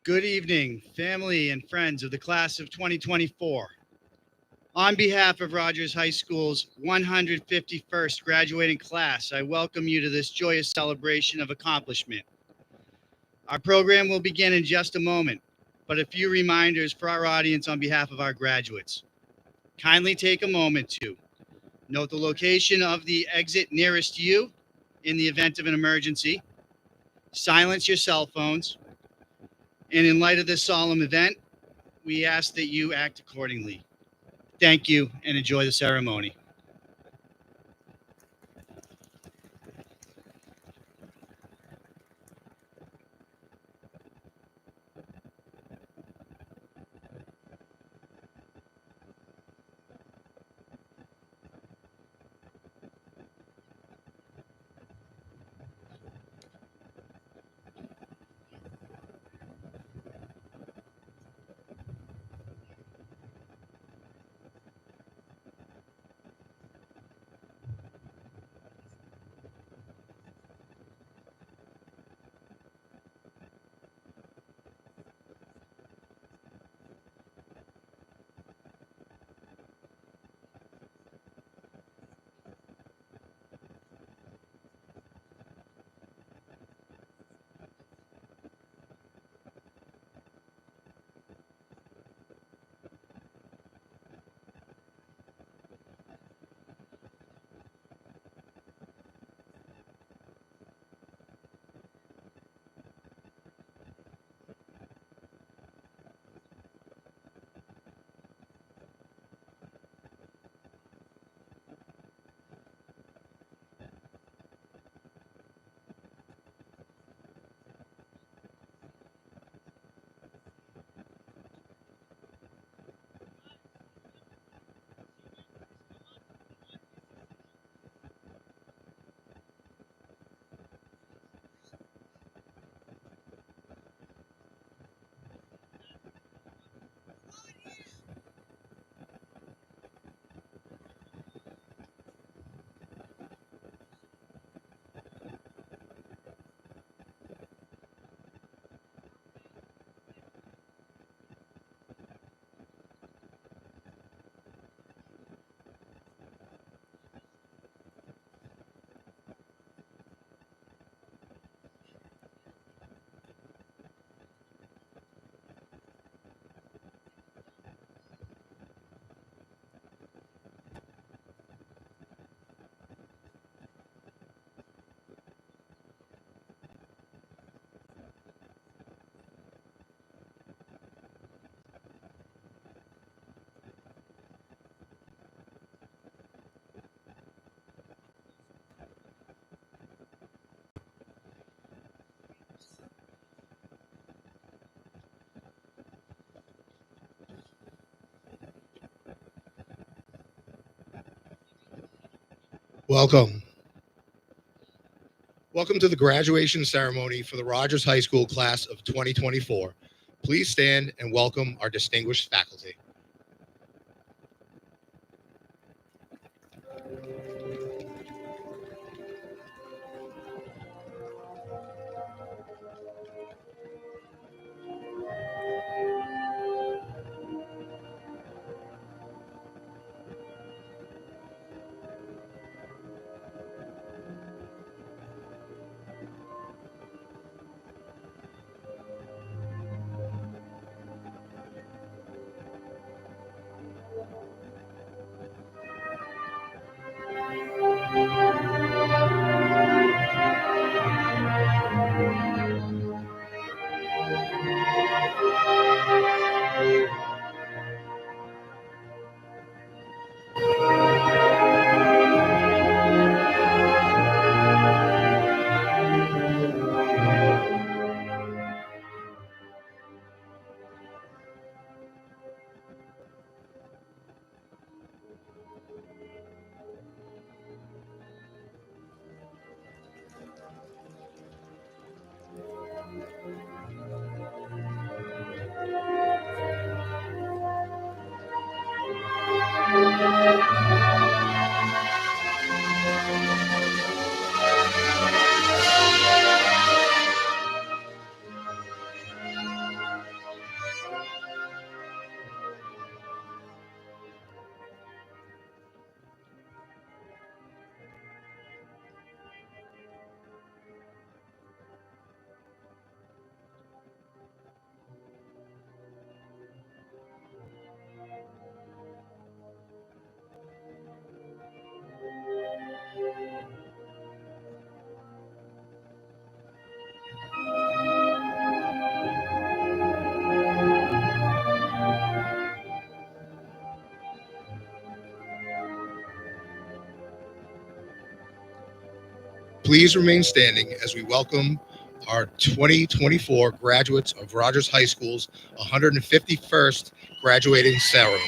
Good evening, family and friends of the class of 2024. On behalf of Rogers High School's 151st graduating class, I welcome you to this joyous celebration of accomplishment. Our program will begin in just a moment, but a few reminders for our audience on behalf of our graduates. Kindly take a moment to note the location of the exit nearest you in the event of an emergency, silence your cell phones, and in light of this solemn event, we ask that you act accordingly. Thank you and enjoy the ceremony. Welcome. Welcome to the graduation ceremony for the Rogers High School class of 2024. Please stand and welcome our distinguished faculty. Please remain standing as we welcome our 2024 graduates of Rogers High School's 151st graduating ceremony.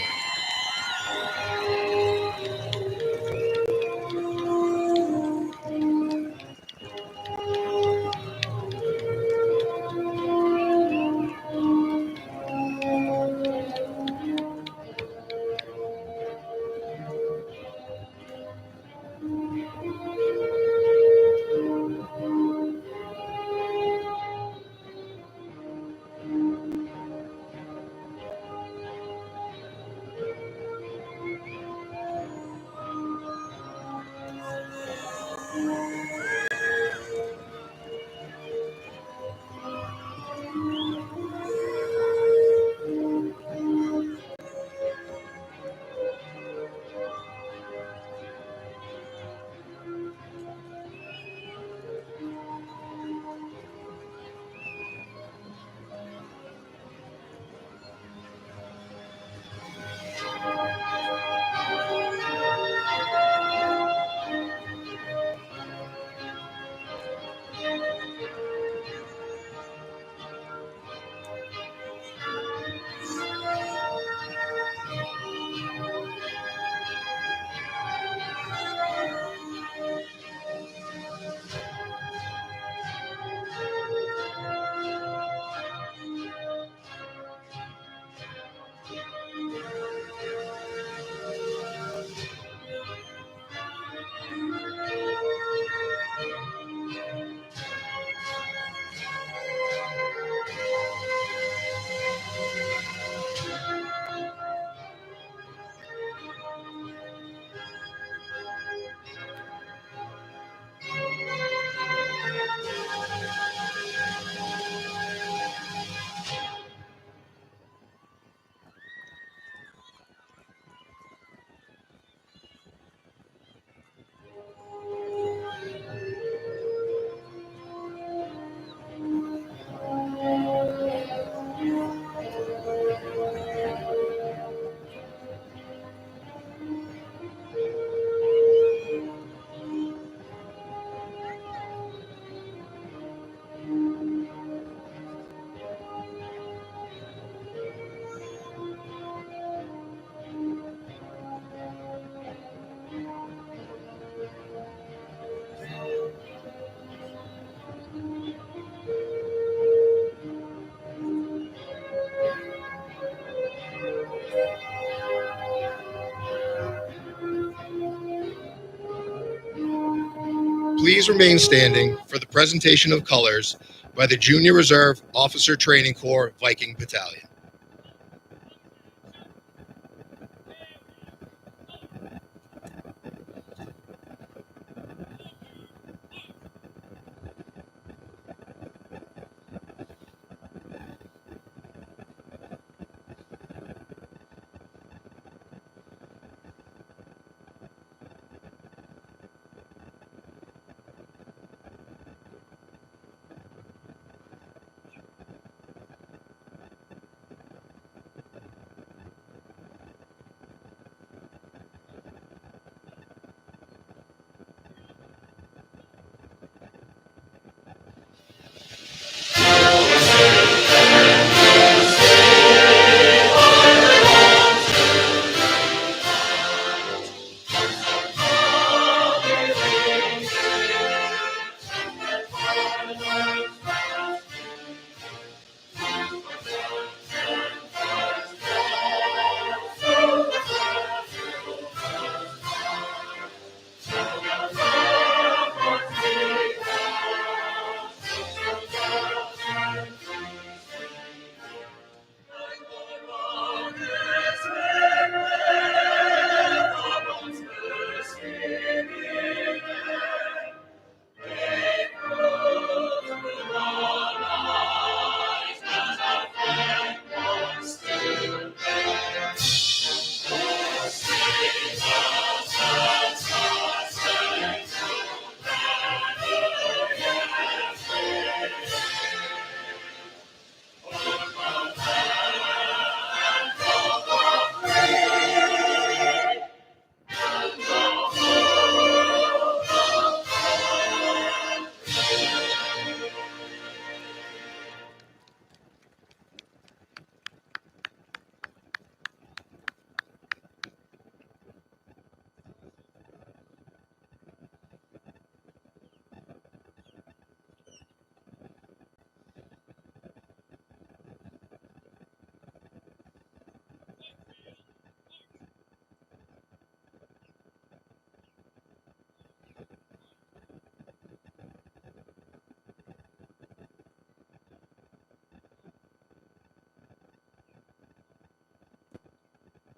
Please remain standing for the presentation of colors by the Junior Reserve Officer Training Corps Viking Battalion.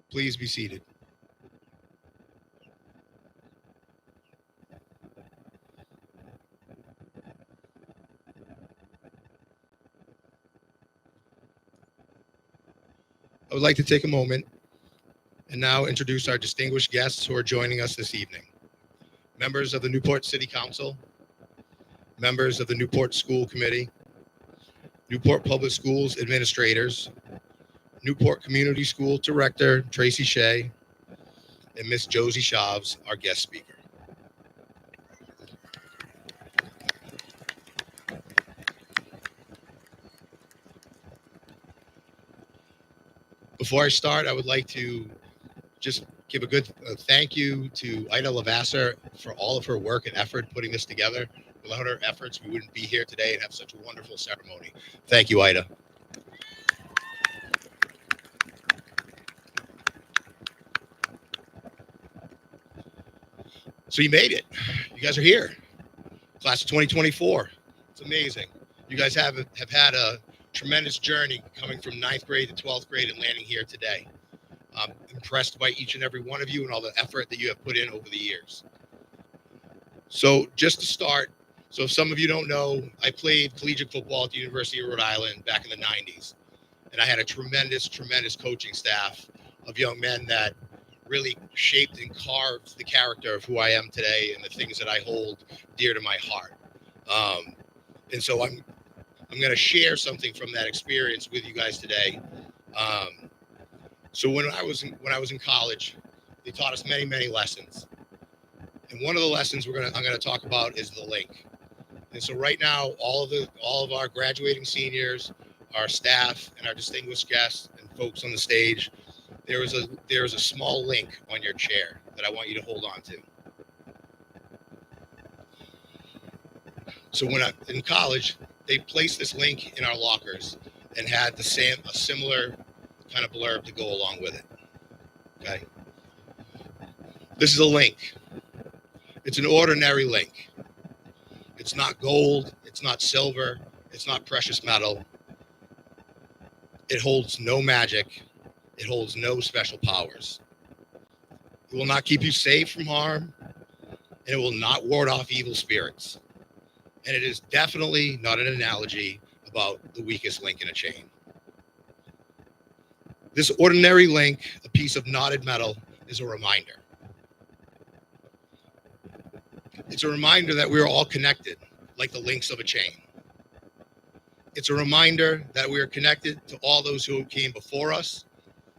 Please be seated. I would like to take a moment and now introduce our distinguished guests who are joining us this evening. Members of the Newport City Council, members of the Newport School Committee, Newport Public Schools administrators, Newport Community School Director Tracy Shea, and Miss Josie Shavs, our guest speaker. Before I start, I would like to just give a good thank you to Ida Lavasser for all of her work and effort putting this together. Without her efforts, we wouldn't be here today and have such a wonderful ceremony. Thank you, Ida. So you made it. You guys are here. Class of 2024. It's amazing. You guys have had a tremendous journey coming from 9th grade to 12th grade and landing here today. I'm impressed by each and every one of you and all the effort that you have put in over the years. So just to start, so if some of you don't know, I played collegiate football at the University of Rhode Island back in the 90s. And I had a tremendous coaching staff of young men that really shaped and carved the character of who I am today and the things that I hold dear to my heart. And so I'm going to share something from that experience with you guys today. So when I was in college, they taught us many lessons. And one of the lessons I'm going to talk about is the link. And so right now, all of our graduating seniors, our staff, and our distinguished guests and folks on the stage, there is a small link on your chair that I want you to hold on to. So in college, they placed this link in our lockers and had a similar kind of blurb to go along with it. Okay. This is a link. It's an ordinary link. It's not gold. It's not silver. It's not precious metal. It holds no magic. It holds no special powers. It will not keep you safe from harm, and it will not ward off evil spirits. And it is definitely not an analogy about the weakest link in a chain. This ordinary link, a piece of knotted metal, is a reminder. It's a reminder that we are all connected, like the links of a chain. It's a reminder that we are connected to all those who came before us,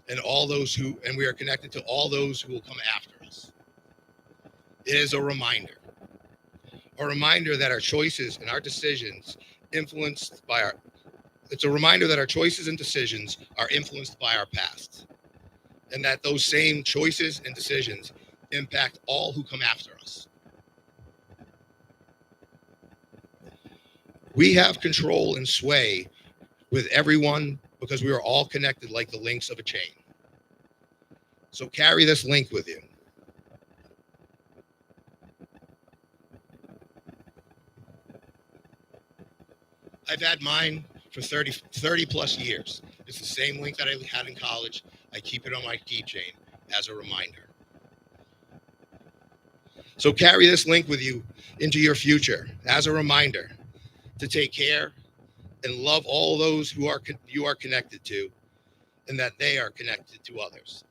and we are connected to all those who will come after us. It is a reminder that our choices and our decisions it's a reminder that our choices and decisions are influenced by our past, and that those same choices and decisions impact all who come after us. We have control and sway with everyone because we are all connected like the links of a chain. So carry this link with you. I've had mine for 30 plus years. It's the same link that I had in college. I keep it on my keychain as a reminder. So carry this link with you into your future as a reminder to take care and love all those who you are connected to, and that they are connected to others.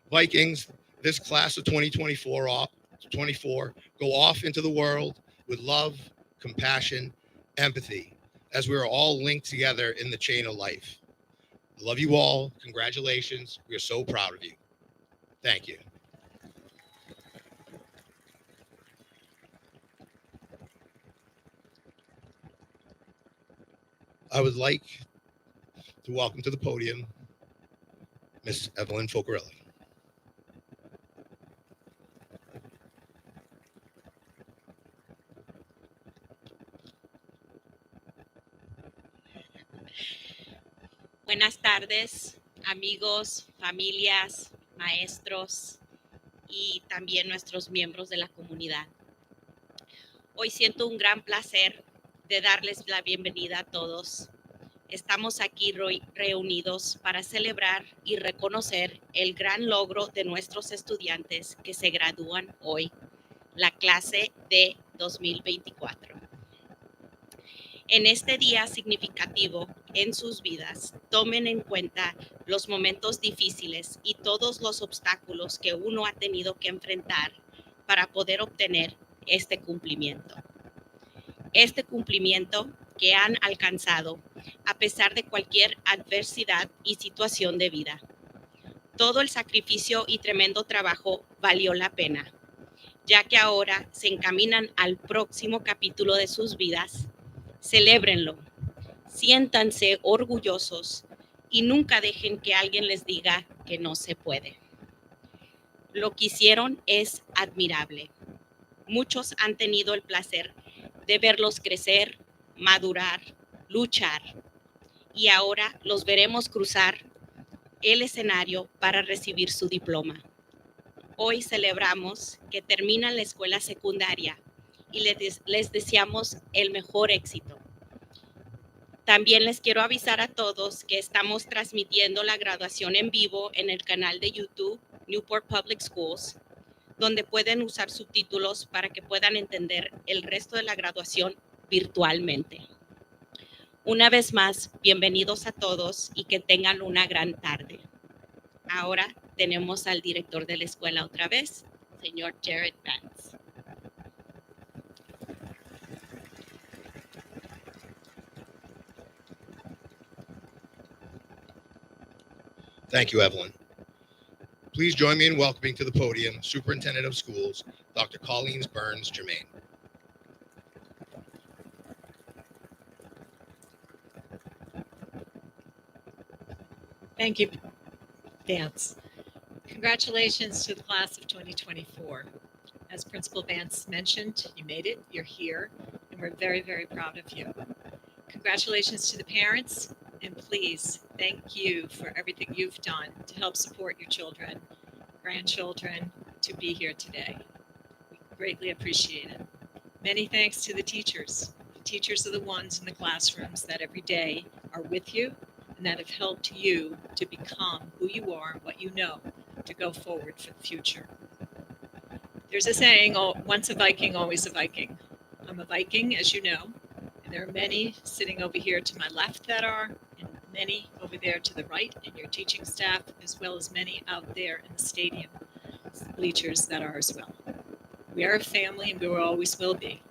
Vikings, this class of 2024 go off into the world with love, compassion, empathy, as we are all linked together in the chain of life. I love you all. Congratulations. We are so proud of you. Thank you. I would like to welcome to the podium Miss Evelyn Focarelli. Buenas tardes, amigos, familias, maestros y también nuestros miembros de la comunidad. Hoy siento un gran placer de darles la bienvenida a todos estamos aquí reunidos para celebrar y reconocer el gran logro de nuestros estudiantes que se gradúan hoy, la clase de 2024. En este día significativo en sus vidas, tomen en cuenta los momentos difíciles y todos los obstáculos que uno ha tenido que enfrentar para poder obtener este cumplimiento. Este cumplimiento que han alcanzado a pesar de cualquier adversidad y situación de vida. Todo el sacrificio y tremendo trabajo valió la pena, ya que ahora se encaminan al próximo capítulo de sus vidas. Celébrenlo, siéntanse orgullosos y nunca dejen que alguien les diga que no se puede. Lo que hicieron es admirable. Muchos han tenido el placer de verlos crecer, madurar, luchar, y ahora los veremos cruzar el escenario para recibir su diploma. Hoy celebramos que terminan la escuela secundaria y les deseamos el mejor éxito. También les quiero avisar a todos que estamos transmitiendo la graduación en vivo en el canal de YouTube Newport Public Schools, donde pueden usar subtítulos para que puedan entender el resto de la graduación virtualmente. Una vez más, bienvenidos a todos y que tengan una gran tarde. Ahora tenemos al director de la escuela otra vez, señor Jared Vance. Thank you, Evelyn. Please join me in welcoming to the podium Superintendent of Schools, Dr. Colleen Burns Germain. Thank you, Vance. Congratulations to the class of 2024. As Principal Vance mentioned, you made it, you're here, and we're very, very proud of you. Congratulations to the parents, and please, thank you for everything you've done to help support your children, grandchildren, to be here today. We greatly appreciate it. Many thanks to the teachers. The teachers are the ones in the classrooms that every day are with you and that have helped you to become who you are and what you know to go forward for the future. There's a saying, oh, once a Viking, always a Viking. I'm a Viking, as you know, and there are many sitting over here to my left that are, and many over there to the right in your teaching staff, as well as many out there in the stadium bleachers that are as well. We are a family and we always will be.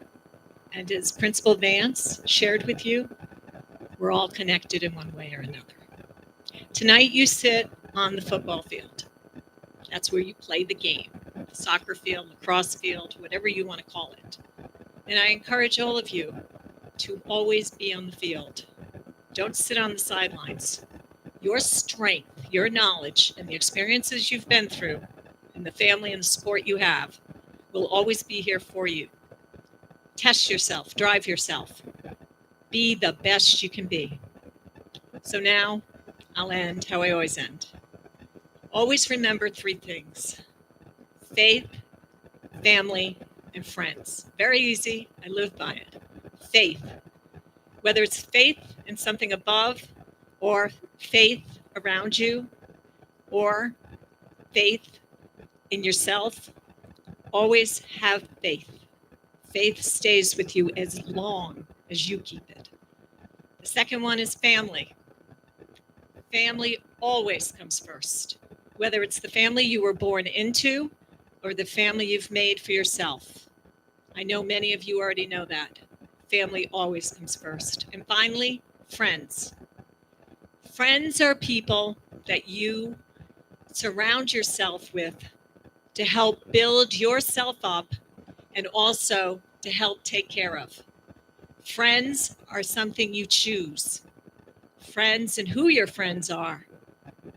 And as Principal Vance shared with you, we're all connected in one way or another. Tonight you sit on the football field. That's where you play the game, the soccer field, lacrosse field, whatever you want to call it. And I encourage all of you to always be on the field. Don't sit on the sidelines. Your strength, your knowledge, and the experiences you've been through, and the family and the support you have will always be here for you. Test yourself, drive yourself. Be the best you can be. So now I'll end how I always end. Always remember three things: faith, family, and friends. Very easy. I live by it. Faith. Whether it's faith in something above, or faith around you, or faith in yourself, always have faith. Faith stays with you as long as you keep it. The second one is family. Family always comes first, whether it's the family you were born into or the family you've made for yourself. I know many of you already know that. Family always comes first. And finally, friends. Friends are people that you surround yourself with to help build yourself up and also to help take care of. Friends are something you choose. Friends and who your friends are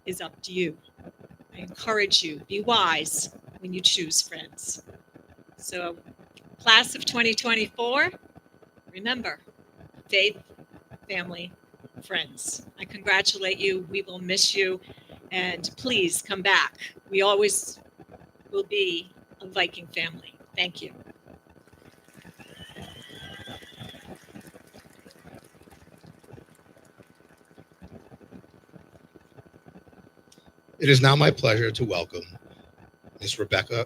is up to you. I encourage you, be wise when you choose friends. So, class of 2024, remember, faith, family, friends. I congratulate you. We will miss you. And please come back. We always will be a Viking family. Thank you. It is now my pleasure to welcome Ms. Rebecca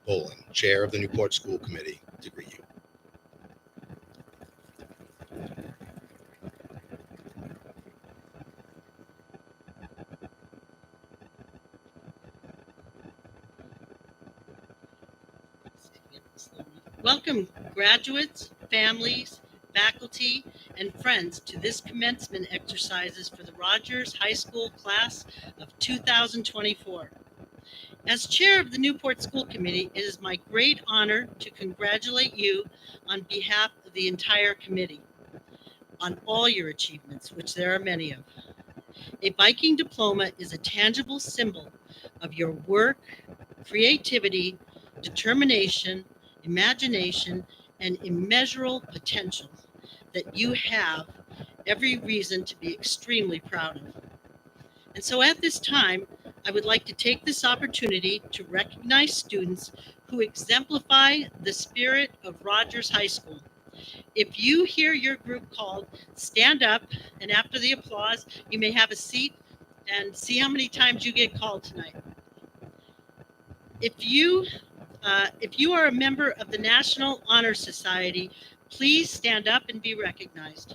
Bolin, Chair of the Newport School Committee, to greet you. Welcome, graduates, families, faculty, and friends to this commencement exercises for the Rogers High School class of 2024. As chair of the Newport School Committee, it is my great honor to congratulate you on behalf of the entire committee on all your achievements, which there are many of. A Viking diploma is a tangible symbol of your work, creativity, determination, imagination, and immeasurable potential that you have every reason to be extremely proud of. And so at this time, I would like to take this opportunity to recognize students who exemplify the spirit of Rogers High School. If you hear your group called, stand up, and after the applause, you may have a seat and see how many times you get called tonight. If you are a member of the National Honor Society, please stand up and be recognized.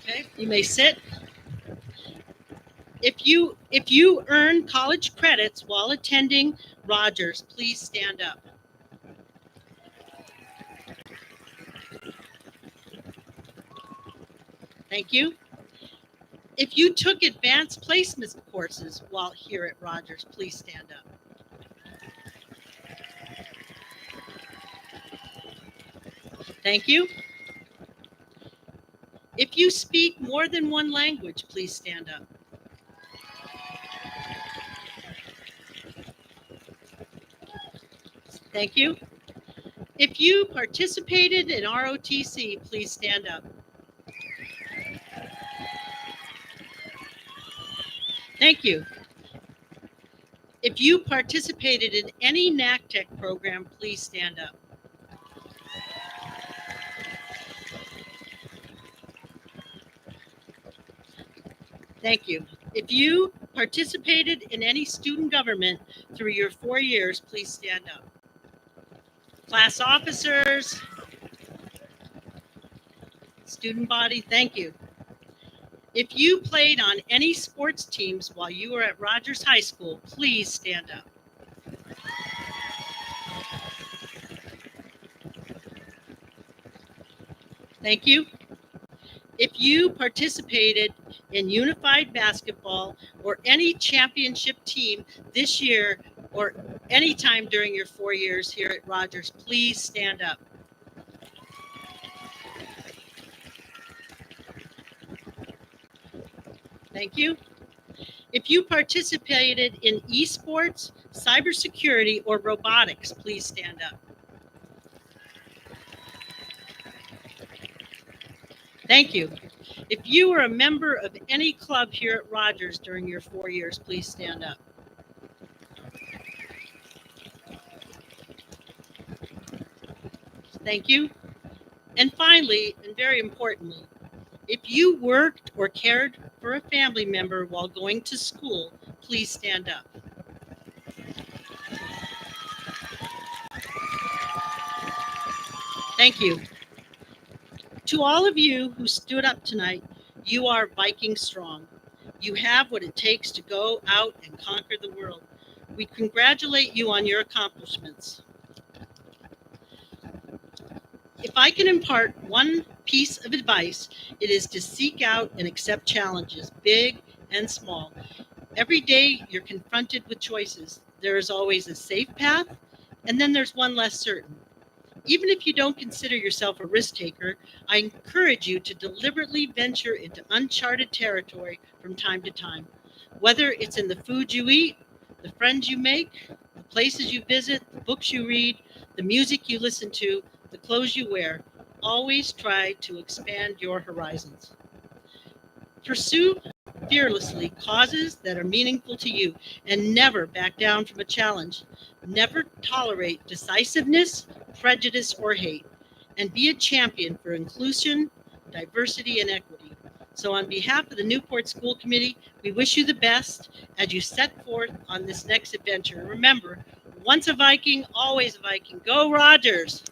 Okay, you may sit. If you earn college credits while attending Rogers, please stand up. Thank you. If you took advanced placement courses while here at Rogers, please stand up. Thank you. If you speak more than one language, please stand up. Thank you. If you participated in ROTC, please stand up. Thank you. If you participated in any NACTEC program, please stand up. Thank you. If you participated in any student government through your 4 years, please stand up. Class officers, student body, thank you. If you played on any sports teams while you were at Rogers High School, please stand up. Thank you. If you participated in unified basketball or any championship team this year or any time during your 4 years here at Rogers, please stand up. Thank you. If you participated in esports, cybersecurity, or robotics, please stand up. Thank you. If you were a member of any club here at Rogers during your 4 years, please stand up. Thank you. And finally, and very importantly, if you worked or cared for a family member while going to school, please stand up. Thank you. To all of you who stood up tonight, you are Viking strong. You have what it takes to go out and conquer the world. We congratulate you on your accomplishments. If I can impart one piece of advice, it is to seek out and accept challenges, big and small. Every day you're confronted with choices. There is always a safe path, and then there's one less certain. Even if you don't consider yourself a risk taker, I encourage you to deliberately venture into uncharted territory from time to time. Whether it's in the food you eat, the friends you make, the places you visit, the books you read, the music you listen to, the clothes you wear, always try to expand your horizons. Pursue fearlessly causes that are meaningful to you and never back down from a challenge. Never tolerate decisiveness, prejudice, or hate, and be a champion for inclusion, diversity, and equity. So on behalf of the Newport School Committee, we wish you the best as you set forth on this next adventure. And remember, once a Viking, always a Viking. Go Rogers!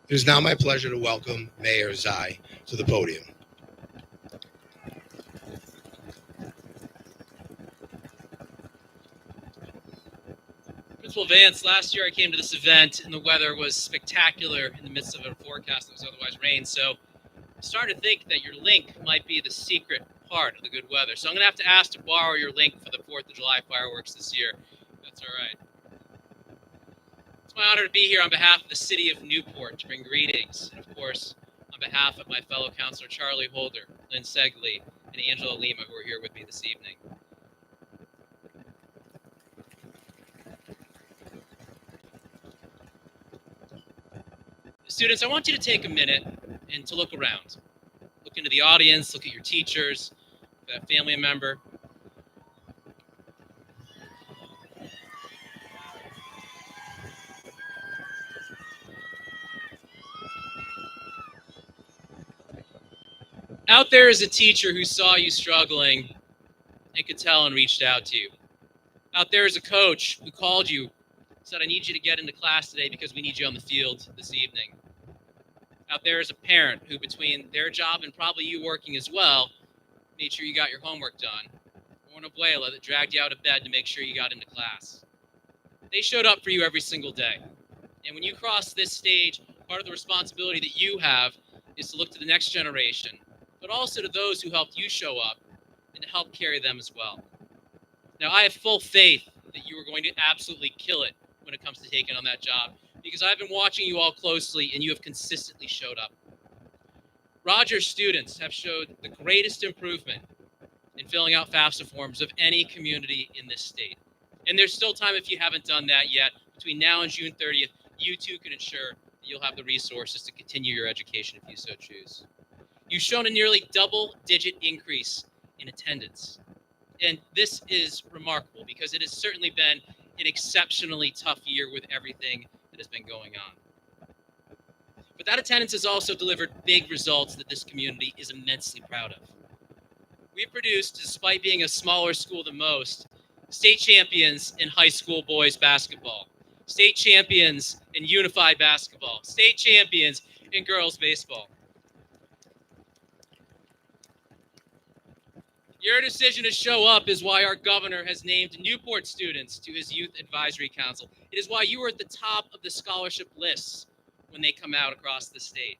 It is now my pleasure to welcome Mayor Zai to the podium. Principal Vance, last year I came to this event and the weather was spectacular in the midst of a forecast that was otherwise rain. So I started to think that your link might be the secret part of the good weather. So I'm going to have to ask to borrow your link for the 4th of July fireworks this year. That's all right. It's my honor to be here on behalf of the city of Newport to bring greetings. And of course, on behalf of my fellow councilor Charlie Holder, Lynn Segley, and Angela Lima, who are here with me this evening. Students, I want you to take a minute and to look around. Look into the audience, look at your teachers, that family member. Out there is a teacher who saw you struggling and could tell and reached out to you. Out there is a coach who called you, said, I need you to get into class today because we need you on the field this evening. Out there is a parent who, between their job and probably you working as well, made sure you got your homework done. Or an abuela that dragged you out of bed to make sure you got into class. They showed up for you every single day. And when you cross this stage, part of the responsibility that you have is to look to the next generation, but also to those who helped you show up and to help carry them as well. Now, I have full faith that you are going to absolutely kill it when it comes to taking on that job, because I've been watching you all closely and you have consistently showed up. Rogers students have showed the greatest improvement in filling out FAFSA forms of any community in this state. And there's still time if you haven't done that yet. Between now and June 30th, you too can ensure that you'll have the resources to continue your education if you so choose. You've shown a nearly double-digit increase in attendance. And this is remarkable because it has certainly been an exceptionally tough year with everything that has been going on. But that attendance has also delivered big results that this community is immensely proud of. We produced, despite being a smaller school than most, state champions in high school boys basketball, state champions in unified basketball, state champions in girls baseball. Your decision to show up is why our governor has named Newport students to his Youth Advisory Council. It is why you are at the top of the scholarship lists when they come out across the state.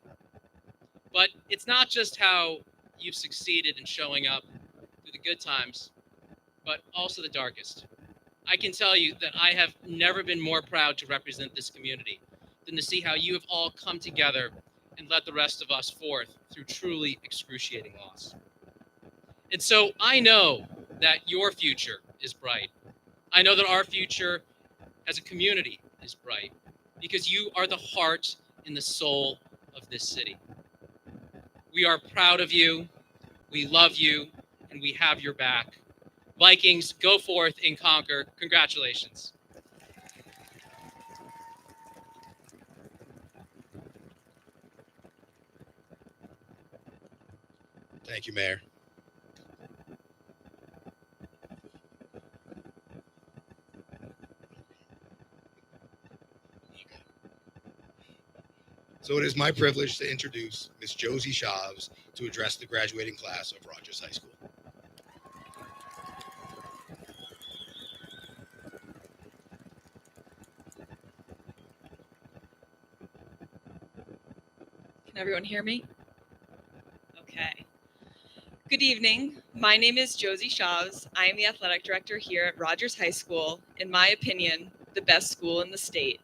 But it's not just how you've succeeded in showing up through the good times, but also the darkest. I can tell you that I have never been more proud to represent this community than to see how you have all come together and led the rest of us forth through truly excruciating loss. And so I know that your future is bright. I know that our future as a community is bright because you are the heart and the soul of this city. We are proud of you, we love you, and we have your back. Vikings, go forth and conquer. Congratulations. Thank you, Mayor. So it is my privilege to introduce Ms. Josie Shavs to address the graduating class of Rogers High School. Can everyone hear me? Okay. Good evening. My name is Josie Shavs. I am the athletic director here at Rogers High School, in my opinion, the best school in the state.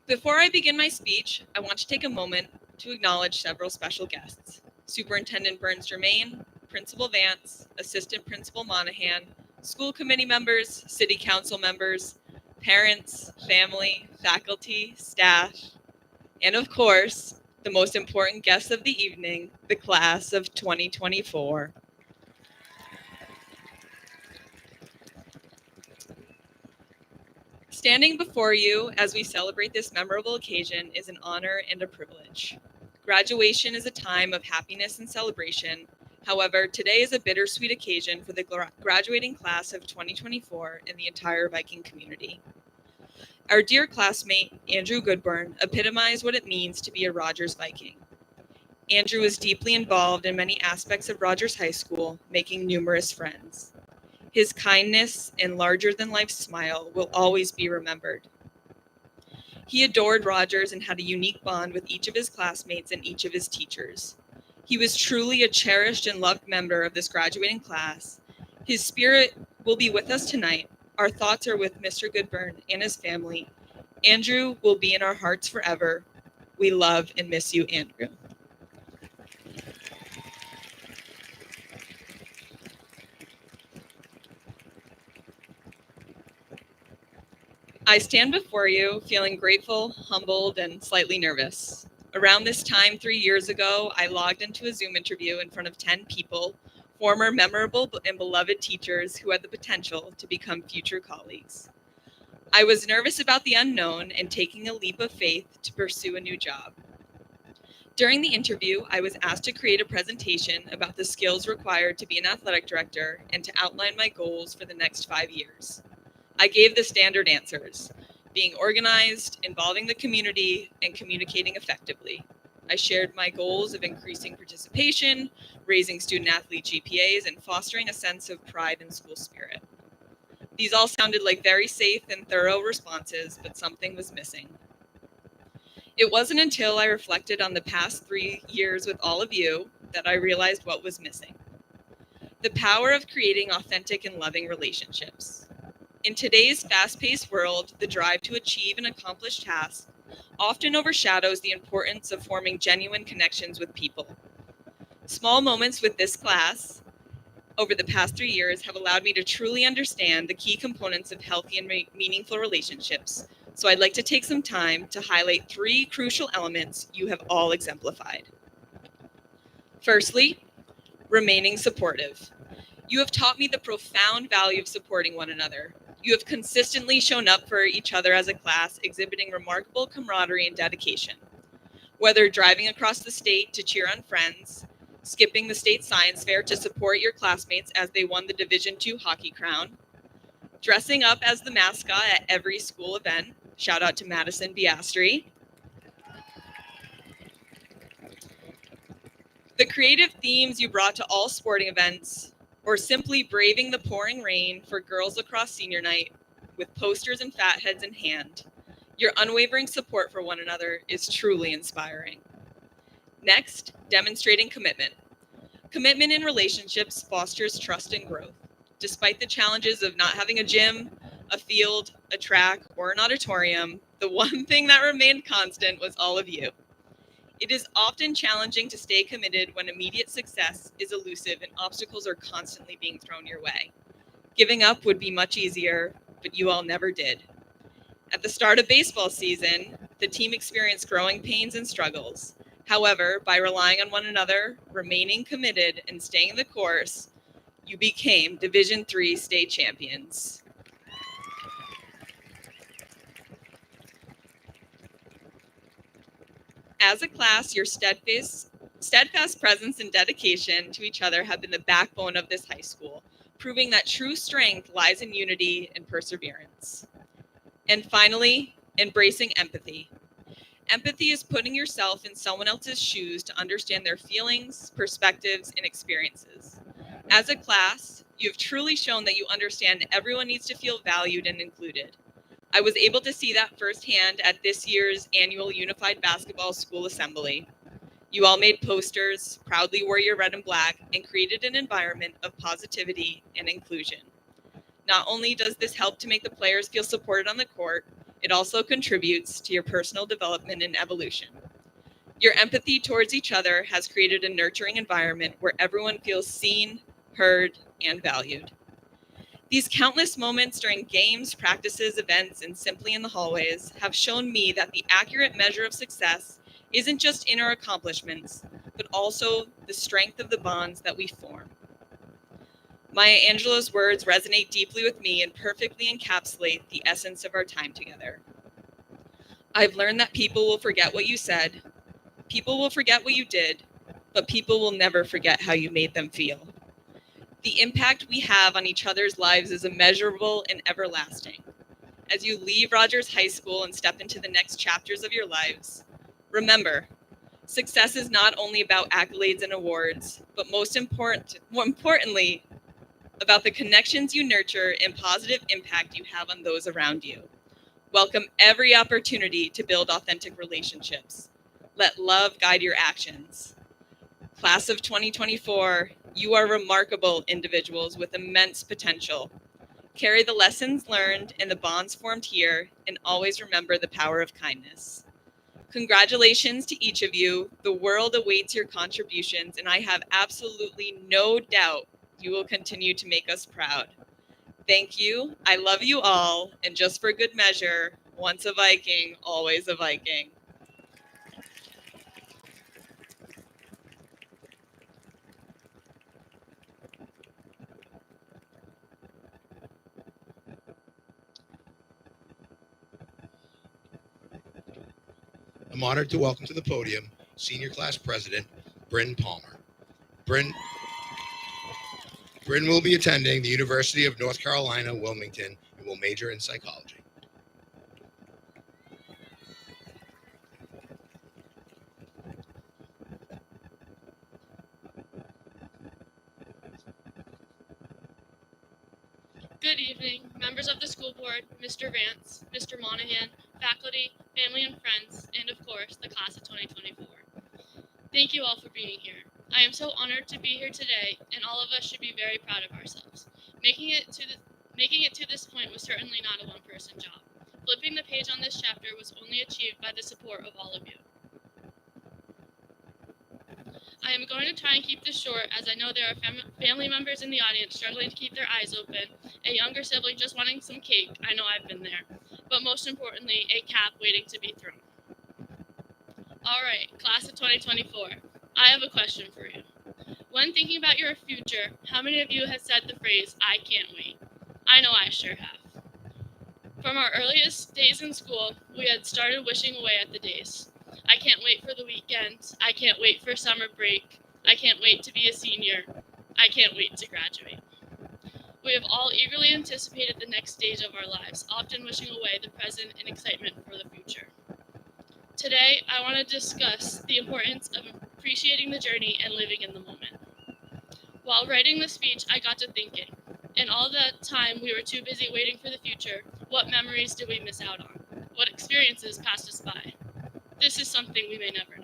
Before I begin my speech, I want to take a moment to acknowledge several special guests. Superintendent Burns Germain, Principal Vance, Assistant Principal Monahan, school committee members, city council members, parents, family, faculty, staff, and of course, the most important guests of the evening, the class of 2024. Standing before you as we celebrate this memorable occasion is an honor and a privilege. Graduation is a time of happiness and celebration. However, today is a bittersweet occasion for the graduating class of 2024 and the entire Viking community. Our dear classmate, Andrew Goodburn, epitomized what it means to be a Rogers Viking. Andrew was deeply involved in many aspects of Rogers High School, making numerous friends. His kindness and larger-than-life smile will always be remembered. He adored Rogers and had a unique bond with each of his classmates and each of his teachers. He was truly a cherished and loved member of this graduating class. His spirit will be with us tonight. Our thoughts are with Mr. Goodburn and his family. Andrew will be in our hearts forever. We love and miss you, Andrew. I stand before you feeling grateful, humbled, and slightly nervous. Around this time 3 years ago, I logged into a Zoom interview in front of 10 people, former memorable and beloved teachers who had the potential to become future colleagues. I was nervous about the unknown and taking a leap of faith to pursue a new job. During the interview, I was asked to create a presentation about the skills required to be an athletic director and to outline my goals for the next 5 years. I gave the standard answers: being organized, involving the community, and communicating effectively. I shared my goals of increasing participation, raising student-athlete GPAs, and fostering a sense of pride and school spirit. These all sounded like very safe and thorough responses, but something was missing. It wasn't until I reflected on the past 3 years with all of you that I realized what was missing: the power of creating authentic and loving relationships. In today's fast-paced world, the drive to achieve and accomplish tasks often overshadows the importance of forming genuine connections with people. Small moments with this class over the past 3 years have allowed me to truly understand the key components of healthy and meaningful relationships. So I'd like to take some time to highlight 3 crucial elements you have all exemplified. Firstly, remaining supportive. You have taught me the profound value of supporting one another. You have consistently shown up for each other as a class, exhibiting remarkable camaraderie and dedication. Whether driving across the state to cheer on friends, skipping the state science fair to support your classmates as they won the Division II hockey crown, dressing up as the mascot at every school event, shout out to Madison Biastri, the creative themes you brought to all sporting events, or simply braving the pouring rain for girls lacrosse senior night with posters and fatheads in hand. Your unwavering support for one another is truly inspiring. Next, demonstrating commitment. Commitment in relationships fosters trust and growth. Despite the challenges of not having a gym, a field, a track, or an auditorium, the one thing that remained constant was all of you. It is often challenging to stay committed when immediate success is elusive and obstacles are constantly being thrown your way. Giving up would be much easier, but you all never did. At the start of baseball season, the team experienced growing pains and struggles. However, by relying on one another, remaining committed, and staying the course, you became Division III state champions. As a class, your steadfast presence and dedication to each other have been the backbone of this high school, proving that true strength lies in unity and perseverance. And finally, embracing empathy. Empathy is putting yourself in someone else's shoes to understand their feelings, perspectives, and experiences. As a class, you have truly shown that you understand everyone needs to feel valued and included. I was able to see that firsthand at this year's annual Unified Basketball School Assembly. You all made posters, proudly wore your red and black, and created an environment of positivity and inclusion. Not only does this help to make the players feel supported on the court, it also contributes to your personal development and evolution. Your empathy towards each other has created a nurturing environment where everyone feels seen, heard, and valued. These countless moments during games, practices, events, and simply in the hallways have shown me that the accurate measure of success isn't just in our accomplishments, but also the strength of the bonds that we form. Maya Angelou's words resonate deeply with me and perfectly encapsulate the essence of our time together. I've learned that people will forget what you said, people will forget what you did, but people will never forget how you made them feel. The impact we have on each other's lives is immeasurable and everlasting. As you leave Rogers High School and step into the next chapters of your lives, remember, success is not only about accolades and awards, but more importantly, about the connections you nurture and positive impact you have on those around you. Welcome every opportunity to build authentic relationships. Let love guide your actions. Class of 2024, you are remarkable individuals with immense potential. Carry the lessons learned and the bonds formed here, and always remember the power of kindness. Congratulations to each of you. The world awaits your contributions, and I have absolutely no doubt you will continue to make us proud. Thank you. I love you all. And just for good measure, once a Viking, always a Viking. I'm honored to welcome to the podium Senior Class President Bryn Palmer. Bryn will be attending the University of North Carolina, Wilmington, and will major in psychology. Good evening, members of the school board, Mr. Vance, Mr. Monahan, faculty, family and friends, and of course, the class of 2024. Thank you all for being here. I am so honored to be here today, and all of us should be very proud of ourselves. Making it to this point was certainly not a one-person job. Flipping the page on this chapter was only achieved by the support of all of you. I am going to try and keep this short, as I know there are family members in the audience struggling to keep their eyes open, a younger sibling just wanting some cake, I know I've been there, but most importantly, a cap waiting to be thrown. Alright, class of 2024, I have a question for you. When thinking about your future, how many of you have said the phrase, I can't wait? I know I sure have. From our earliest days in school, we had started wishing away at the days. I can't wait for the weekends. I can't wait for summer break. I can't wait to be a senior. I can't wait to graduate. We have all eagerly anticipated the next stage of our lives, often wishing away the present in excitement for the future. Today, I want to discuss the importance of appreciating the journey and living in the moment. While writing the speech, I got to thinking, in all that time we were too busy waiting for the future, what memories did we miss out on? What experiences passed us by? This is something we may never know.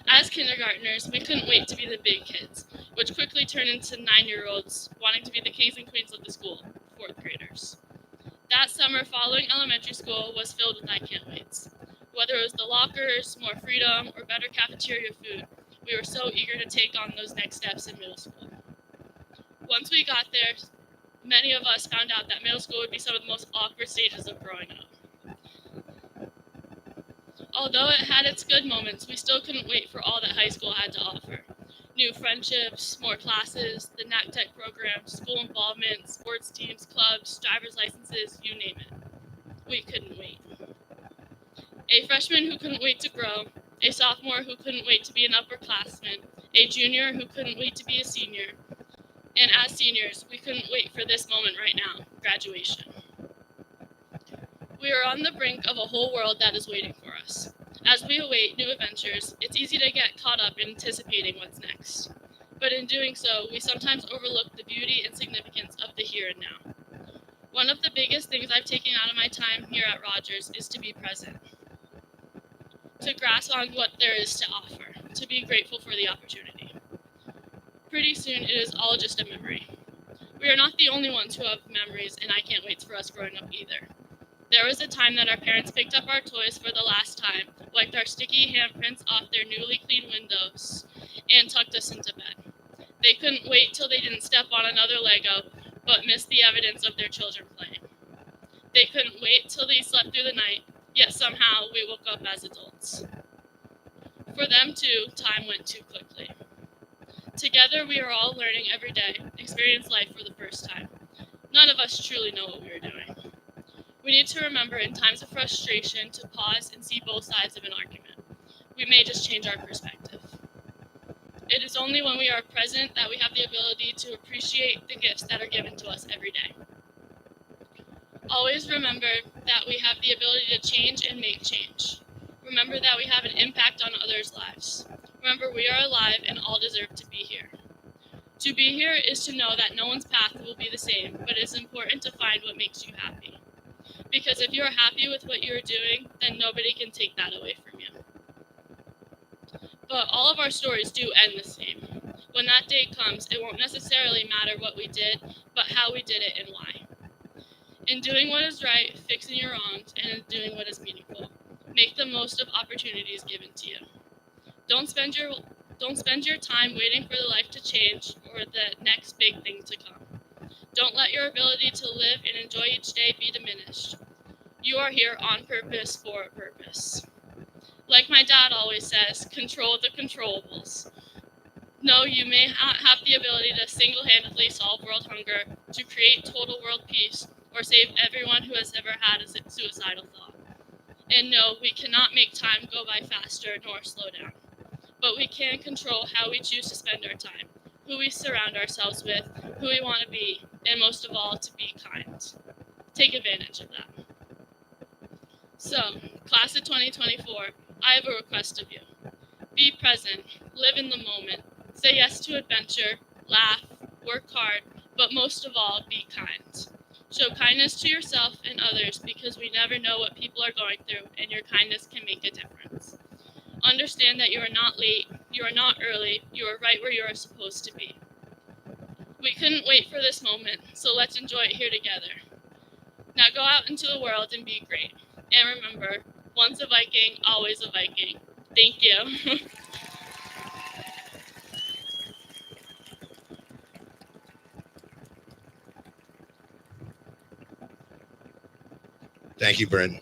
As kindergartners, we couldn't wait to be the big kids, which quickly turned into 9-year-olds wanting to be the kings and queens of the school, 4th graders. That summer following elementary school was filled with I can't waits. Whether it was the lockers, more freedom, or better cafeteria food, we were so eager to take on those next steps in middle school. Once we got there, many of us found out that middle school would be some of the most awkward stages of growing up. Although it had its good moments, we still couldn't wait for all that high school had to offer. New friendships, more classes, the NAC Tech program, school involvement, sports teams, clubs, driver's licenses, you name it. We couldn't wait. A freshman who couldn't wait to grow, a sophomore who couldn't wait to be an upperclassman, a junior who couldn't wait to be a senior, and as seniors, we couldn't wait for this moment right now, graduation. We are on the brink of a whole world that is waiting for us. As we await new adventures, it's easy to get caught up in anticipating what's next. But in doing so, we sometimes overlook the beauty and significance of the here and now. One of the biggest things I've taken out of my time here at Rogers is to be present. To grasp on what there is to offer, to be grateful for the opportunity. Pretty soon, it is all just a memory. We are not the only ones who have memories, and I can't wait for us growing up either. There was a time that our parents picked up our toys for the last time, wiped our sticky handprints off their newly cleaned windows, and tucked us into bed. They couldn't wait till they didn't step on another Lego, but missed the evidence of their children playing. They couldn't wait till they slept through the night, yet somehow we woke up as adults. For them too, time went too quickly. Together we are all learning every day, experience life for the first time. None of us truly know what we are doing. We need to remember in times of frustration to pause and see both sides of an argument. We may just change our perspective. It is only when we are present that we have the ability to appreciate the gifts that are given to us every day. Always remember that we have the ability to change and make change. Remember that we have an impact on others' lives. Remember we are alive and all deserve to be here. To be here is to know that no one's path will be the same, but it's important to find what makes you happy. Because if you are happy with what you are doing, then nobody can take that away from you. But all of our stories do end the same. When that day comes, it won't necessarily matter what we did, but how we did it and why. In doing what is right, fixing your wrongs, and in doing what is meaningful, make the most of opportunities given to you. Don't spend your time waiting for the life to change or the next big thing to come. Don't let your ability to live and enjoy each day be diminished. You are here on purpose for a purpose. Like my dad always says, control the controllables. No, you may not have the ability to single-handedly solve world hunger, to create total world peace, or save everyone who has ever had a suicidal thought. And no, we cannot make time go by faster nor slow down. But we can control how we choose to spend our time, who we surround ourselves with, who we want to be, and most of all, to be kind. Take advantage of that. So, class of 2024, I have a request of you. Be present, live in the moment, say yes to adventure, laugh, work hard, but most of all, be kind. Show kindness to yourself and others because we never know what people are going through, and your kindness can make a difference. Understand that you are not late, you are not early, you are right where you are supposed to be. We couldn't wait for this moment, so let's enjoy it here together. Now go out into the world and be great. And remember, once a Viking, always a Viking. Thank you. Thank you, Bryn.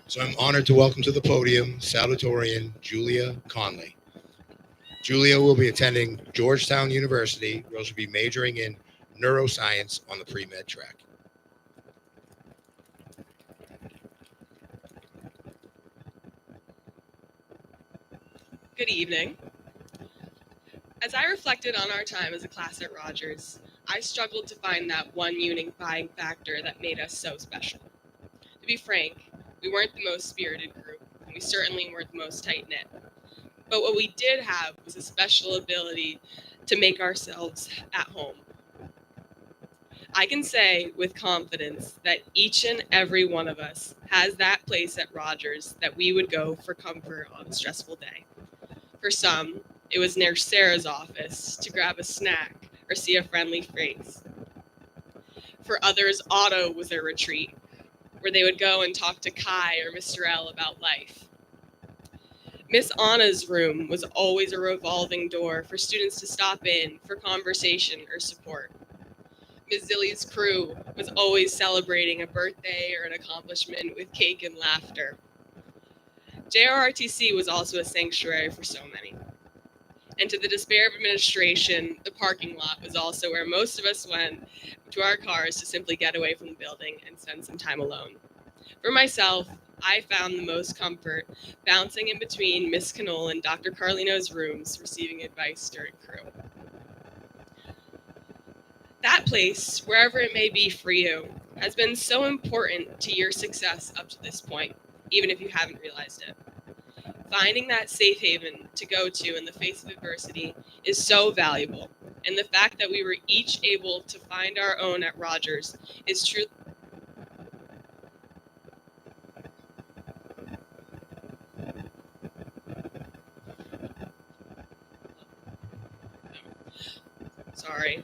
So I'm honored to welcome to the podium Salutatorian Julia Conley. Julia will be attending Georgetown University, where she'll be majoring in neuroscience on the pre-med track. Good evening. As I reflected on our time as a class at Rogers, I struggled to find that one unifying factor that made us so special. To be frank, we weren't the most spirited group, and we certainly weren't the most tight-knit. But what we did have was a special ability to make ourselves at home. I can say with confidence that each and every one of us has that place at Rogers that we would go for comfort on a stressful day. For some, it was near Sarah's office to grab a snack or see a friendly face. For others, Otto was their retreat, where they would go and talk to Kai or Mr. L about life. Miss Anna's room was always a revolving door for students to stop in for conversation or support. Ms. Zilly's crew was always celebrating a birthday or an accomplishment with cake and laughter. JRRTC was also a sanctuary for so many. And to the despair of administration, the parking lot was also where most of us went to our cars to simply get away from the building and spend some time alone. For myself, I found the most comfort bouncing in between Miss Knoll and Dr. Carlino's rooms, receiving advice during crew. That place, wherever it may be for you, has been so important to your success up to this point, even if you haven't realized it. Finding that safe haven to go to in the face of adversity is so valuable, and the fact that we were each able to find our own at Rogers is truly sorry.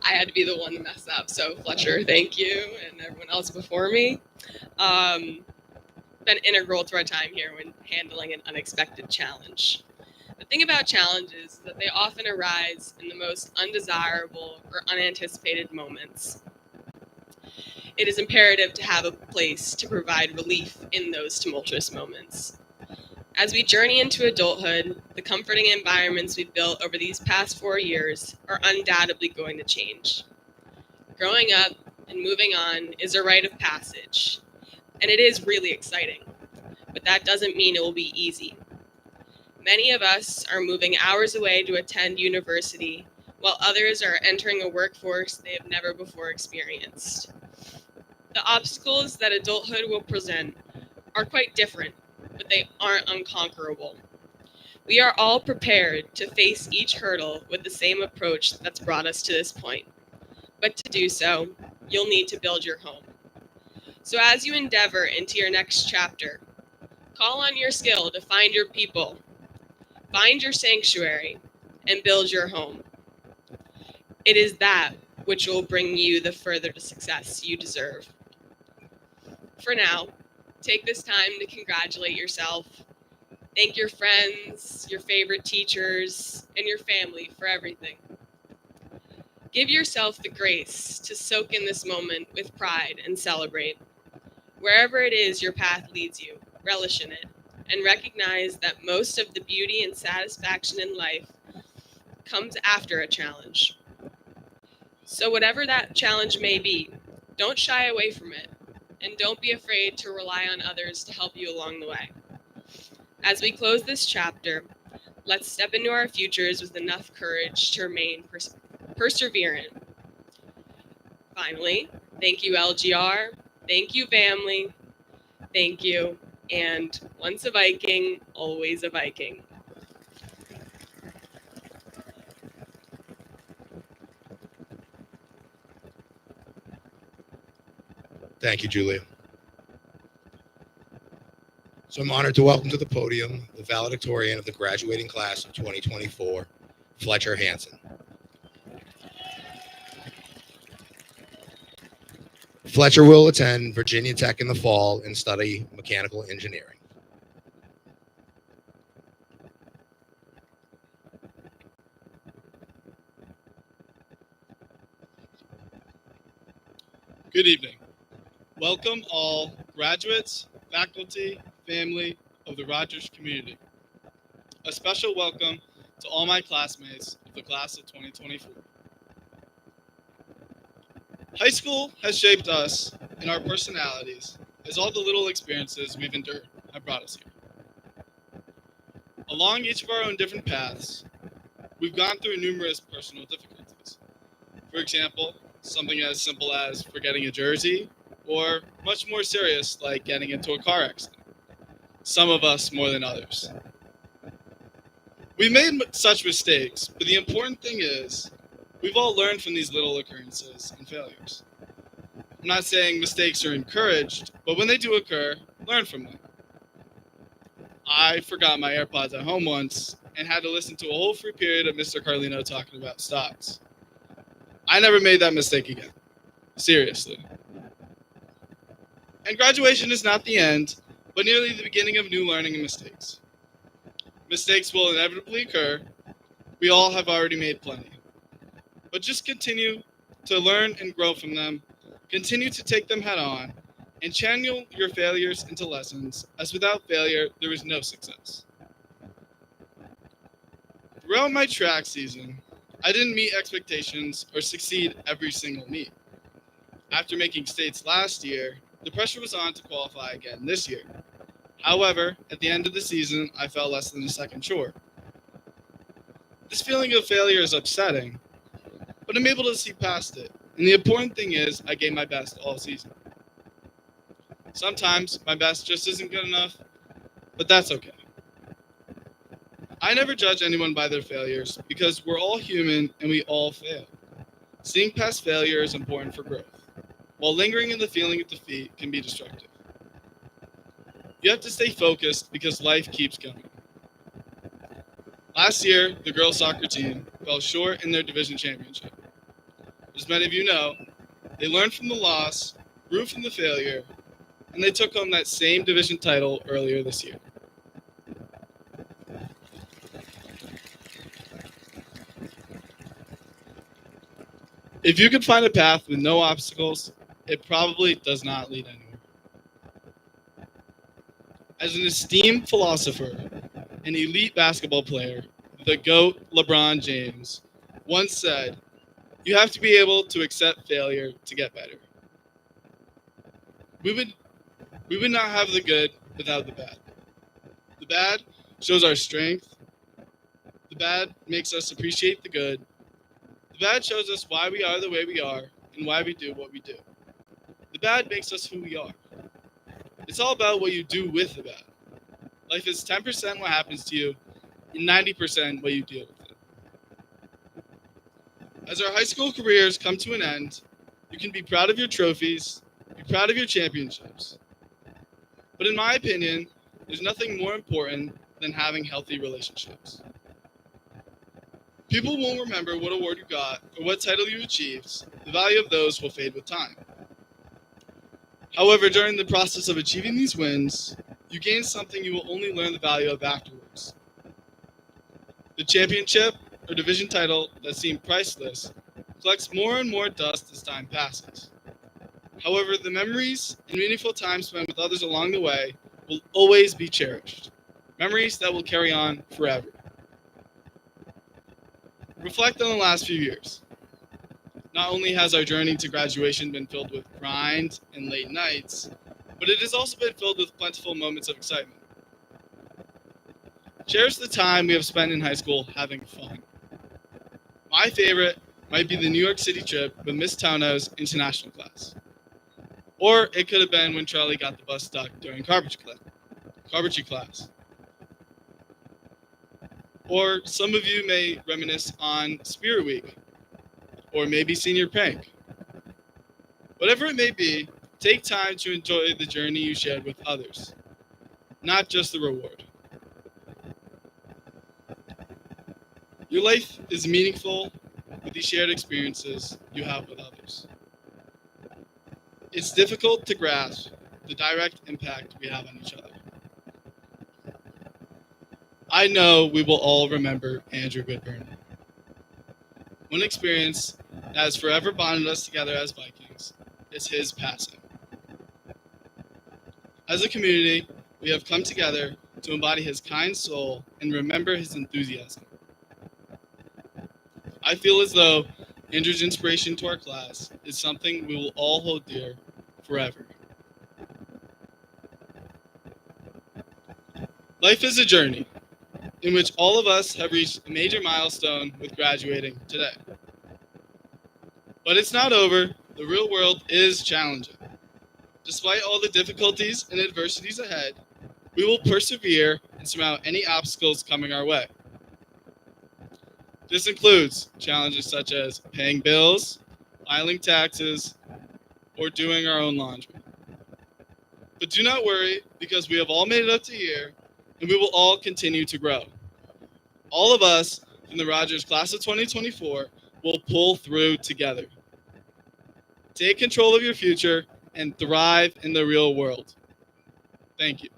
I had to be the one to mess up. So Fletcher, thank you, and everyone else before me. Been integral to our time here when handling an unexpected challenge. The thing about challenges is that they often arise in the most undesirable or unanticipated moments. It is imperative to have a place to provide relief in those tumultuous moments. As we journey into adulthood, the comforting environments we've built over these past 4 years are undoubtedly going to change. Growing up and moving on is a rite of passage, and it is really exciting, but that doesn't mean it will be easy. Many of us are moving hours away to attend university, while others are entering a workforce they have never before experienced. The obstacles that adulthood will present are quite different, but they aren't unconquerable. We are all prepared to face each hurdle with the same approach that's brought us to this point. But to do so, you'll need to build your home. So as you endeavor into your next chapter, call on your skill to find your people, find your sanctuary, and build your home. It is that which will bring you the further to success you deserve. For now, take this time to congratulate yourself. Thank your friends, your favorite teachers, and your family for everything. Give yourself the grace to soak in this moment with pride and celebrate. Wherever it is your path leads you, relish in it, and recognize that most of the beauty and satisfaction in life comes after a challenge. So whatever that challenge may be, don't shy away from it, and don't be afraid to rely on others to help you along the way. As we close this chapter, let's step into our futures with enough courage to remain perseverant. Finally, thank you, LGR. Thank you, family. Thank you. And once a Viking, always a Viking. Thank you, Julia. So I'm honored to welcome to the podium the valedictorian of the graduating class of 2024, Fletcher Hansen. Fletcher will attend Virginia Tech in the fall and study mechanical engineering. Good evening. Welcome all graduates, faculty, family of the Rogers community. A special welcome to all my classmates of the class of 2024. High school has shaped us and our personalities as all the little experiences we've endured have brought us here. Along each of our own different paths, we've gone through numerous personal difficulties. For example, something as simple as forgetting a jersey, or much more serious like getting into a car accident. Some of us more than others. We've made such mistakes, but the important thing is we've all learned from these little occurrences and failures. I'm not saying mistakes are encouraged, but when they do occur, learn from them. I forgot my AirPods at home once and had to listen to a whole free period of Mr. Carlino talking about stocks. I never made that mistake again. Seriously. And graduation is not the end, but nearly the beginning of new learning and mistakes. Mistakes will inevitably occur. We all have already made plenty. But just continue to learn and grow from them, continue to take them head on, and channel your failures into lessons, as without failure, there is no success. Throughout my track season, I didn't meet expectations or succeed every single meet. After making states last year, the pressure was on to qualify again this year. However, at the end of the season, I fell less than a second short. This feeling of failure is upsetting, but I'm able to see past it. And the important thing is I gave my best all season. Sometimes my best just isn't good enough, but that's okay. I never judge anyone by their failures because we're all human and we all fail. Seeing past failure is important for growth, while lingering in the feeling of defeat can be destructive. You have to stay focused because life keeps going. Last year, the girls' soccer team fell short in their division championship. As many of you know, they learned from the loss, grew from the failure, and they took home that same division title earlier this year. If you can find a path with no obstacles, it probably does not lead anywhere. As an esteemed philosopher, an elite basketball player, the GOAT LeBron James once said, "You have to be able to accept failure to get better." We would not have the good without the bad. The bad shows our strength. The bad makes us appreciate the good. The bad shows us why we are the way we are and why we do what we do. The bad makes us who we are. It's all about what you do with the bad. Life is 10% what happens to you and 90% what you deal with it. As our high school careers come to an end, you can be proud of your trophies, be proud of your championships. But in my opinion, there's nothing more important than having healthy relationships. People won't remember what award you got or what title you achieved. The value of those will fade with time. However, during the process of achieving these wins, you gain something you will only learn the value of afterwards. The championship or division title that seemed priceless collects more and more dust as time passes. However, the memories and meaningful time spent with others along the way will always be cherished. Memories that will carry on forever. Reflect on the last few years. Not only has our journey to graduation been filled with grind and late nights, but it has also been filled with plentiful moments of excitement. Cherish the time we have spent in high school having fun. My favorite might be the New York City trip with Miss Tauno's international class. Or it could have been when Charlie got the bus stuck during carpentry class. Or some of you may reminisce on Spirit Week, or maybe senior prank. Whatever it may be, take time to enjoy the journey you shared with others, not just the reward. Your life is meaningful with the shared experiences you have with others. It's difficult to grasp the direct impact we have on each other. I know we will all remember Andrew Goodburn. One experience that has forever bonded us together as Vikings is his passing. As a community, we have come together to embody his kind soul and remember his enthusiasm. I feel as though Andrew's inspiration to our class is something we will all hold dear forever. Life is a journey in which all of us have reached a major milestone with graduating today. But it's not over. The real world is challenging. Despite all the difficulties and adversities ahead, we will persevere and surmount any obstacles coming our way. This includes challenges such as paying bills, filing taxes, or doing our own laundry. But do not worry, because we have all made it up to here, and we will all continue to grow. All of us in the Rogers class of 2024 will pull through together. Take control of your future and thrive in the real world. Thank you.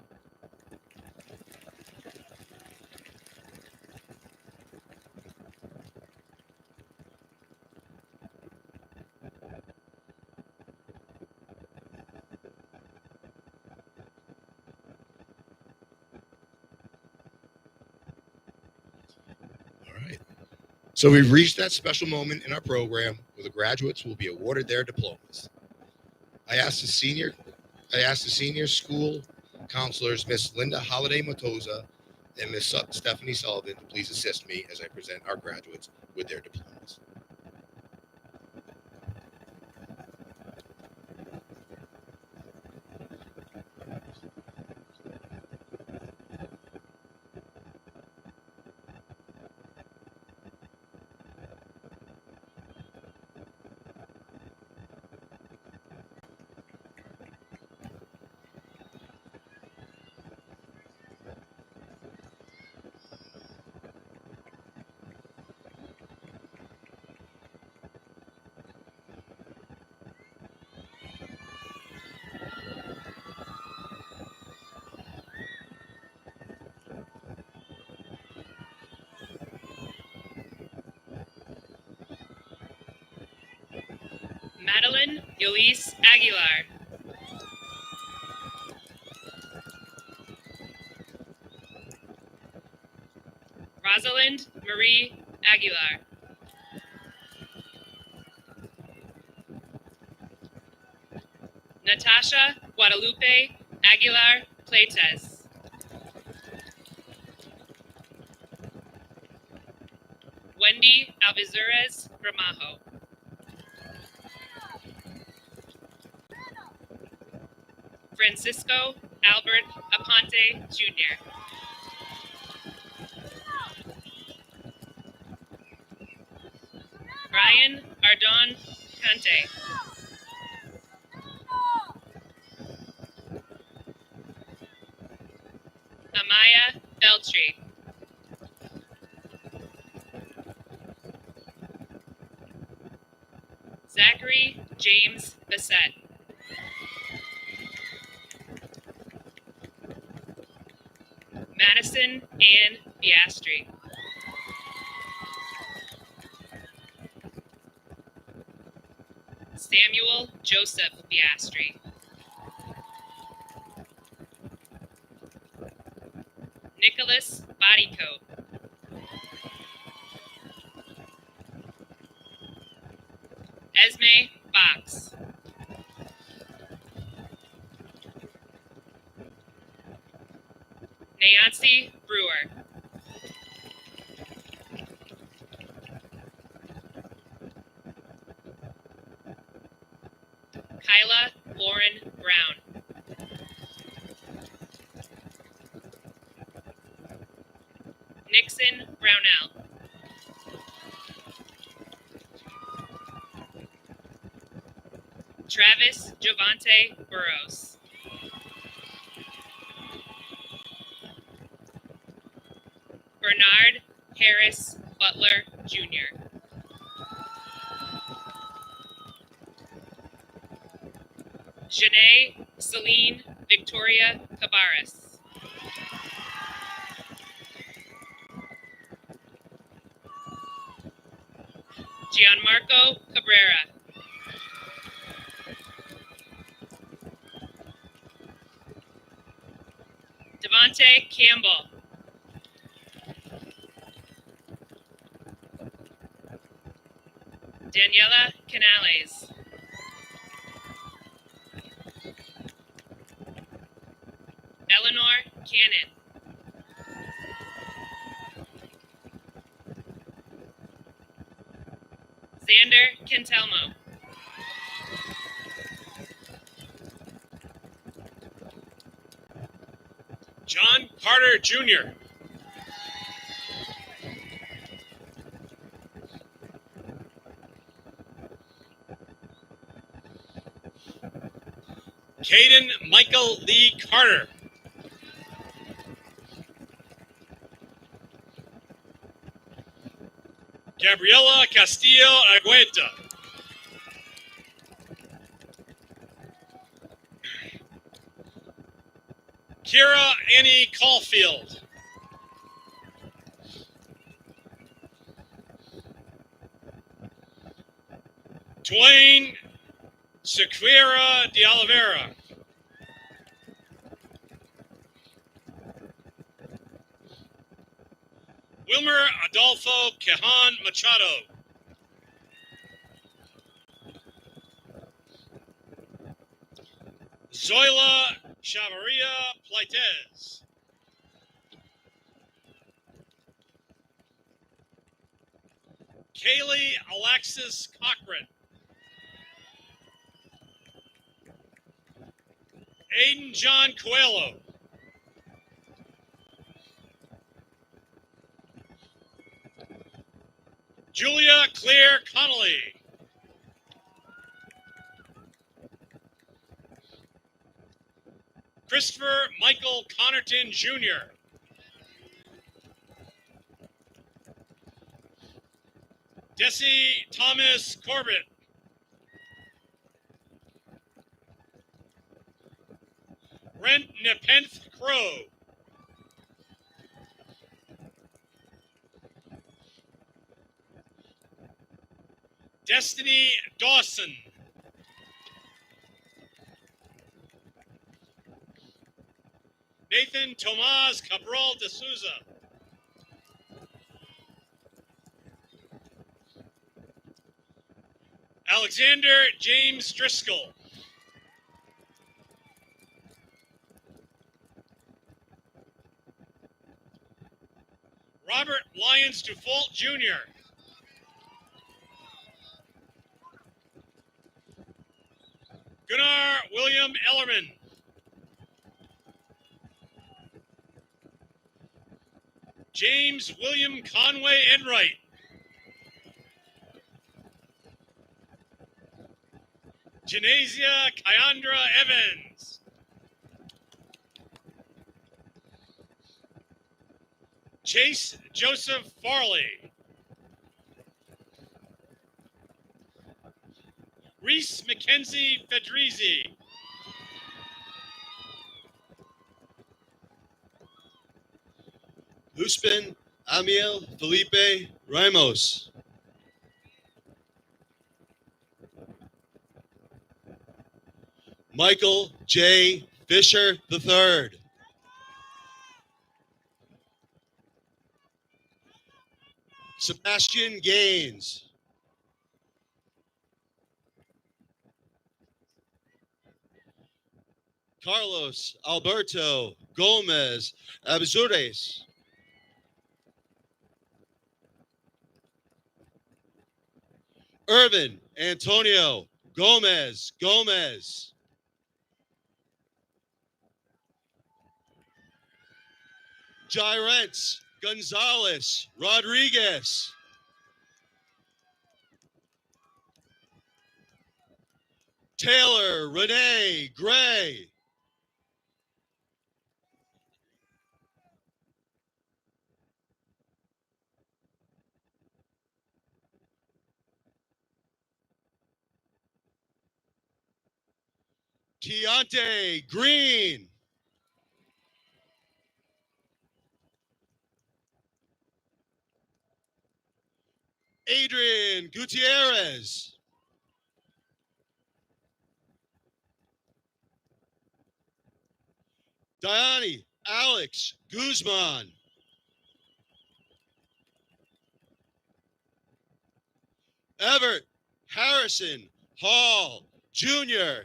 All right. So we've reached that special moment in our program where the graduates will be awarded their diplomas. I asked the senior school counselors, Miss Linda Holiday Matoza and Miss Stephanie Sullivan, to please assist me as I present our graduates with their diplomas. Madeline Yulise Aguilar. Rosalind Marie Aguilar. Natasha Guadalupe Aguilar Pleites. Wendy Alvizurez Gramajo. Francisco Albert Aponte Jr. Brian Ardon Cante. Amaya Beltry. Zachary James Bissett. Madison Ann Biastri. Samuel Joseph Biastri. Nicholas Bodycoat. Esme Fox. Nancy Brewer. Kyla Lauren Brown. Nixon Brownell. Travis Javante Burrows. Bernard Harris Butler Jr. Janae Celine Victoria Cabarrus. Gianmarco Cabrera. Devontae Campbell. Daniela Canales. Eleanor Cannon. Xander Cantelmo. John Carter Jr. Caden Michael Lee Carter. Gabriela Castillo Argueta. Kira Annie Caulfield. Dwayne Sequeira de Oliveira. Wilmer Adolfo Quejan Machado. Zoila Chavarria Pleites. Kaylee Alexis Cochran. Aiden John Coelho. Julia Claire Connolly. Christopher Michael Connerton Jr. Desi Thomas Corbett. Brent Nepenthe Crow. Destiny Dawson. Nathan Tomas Cabral de Souza. Alexander James Driscoll. Robert Lyons Dufault Jr. Gunnar William Ellerman. James William Conway Enright. Janasia Kyandra Evans. Chase Joseph Farley. Reese Mackenzie Fedrizi. Huspin Amiel Felipe Ramos. Michael J. Fisher III. Sebastian Gaines. Carlos Alberto Gomez Abzures. Irvin Antonio Gomez Gomez. Gyrents Gonzalez Rodriguez. Taylor Renee Gray. Keontae Green. Adrian Gutierrez. Diani Alex Guzman. Everett Harrison Hall Jr.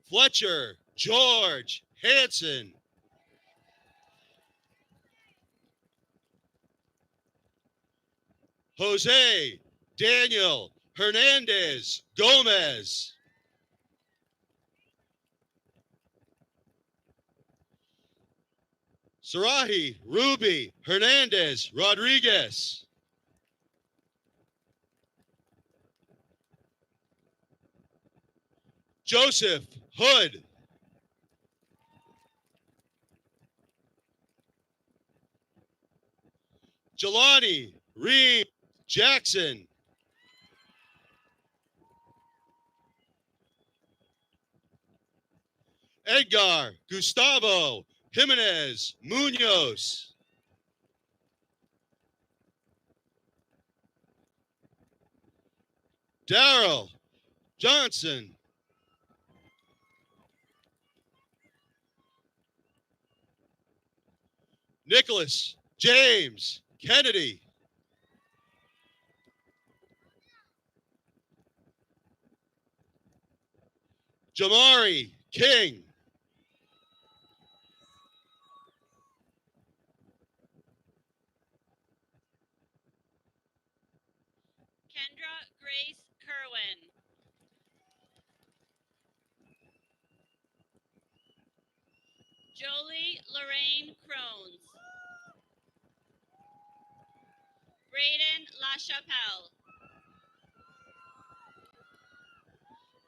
Fletcher George Hanson. Jose Daniel Hernandez Gomez. Sarahi Ruby Hernandez Rodriguez. Joseph Hood. Jelani Reed Jackson. Edgar Gustavo Jimenez Munoz. Darrell Johnson. Nicholas James Kennedy. Jamari King. Kendra Grace Kerwin. Jolie Lorraine Crones. Braden LaChapelle.